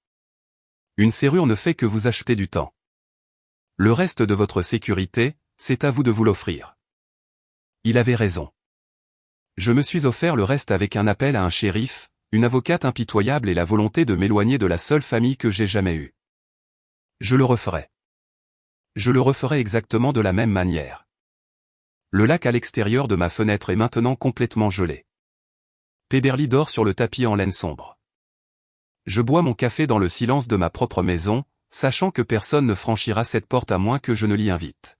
Une serrure ne fait que vous acheter du temps. Le reste de votre sécurité, c'est à vous de vous l'offrir. Il avait raison. Je me suis offert le reste avec un appel à un shérif, une avocate impitoyable et la volonté de m'éloigner de la seule famille que j'ai jamais eue. Je le referai. Je le referai exactement de la même manière. Le lac à l'extérieur de ma fenêtre est maintenant complètement gelé. Péberly dort sur le tapis en laine sombre. Je bois mon café dans le silence de ma propre maison, sachant que personne ne franchira cette porte à moins que je ne l'y invite.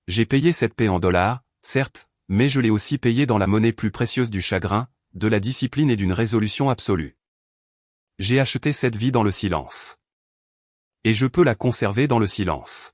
J'ai payé cette paix en dollars, certes, mais je l'ai aussi payée dans la monnaie plus précieuse du chagrin, de la discipline et d'une résolution absolue. J'ai acheté cette vie dans le silence. Et je peux la conserver dans le silence.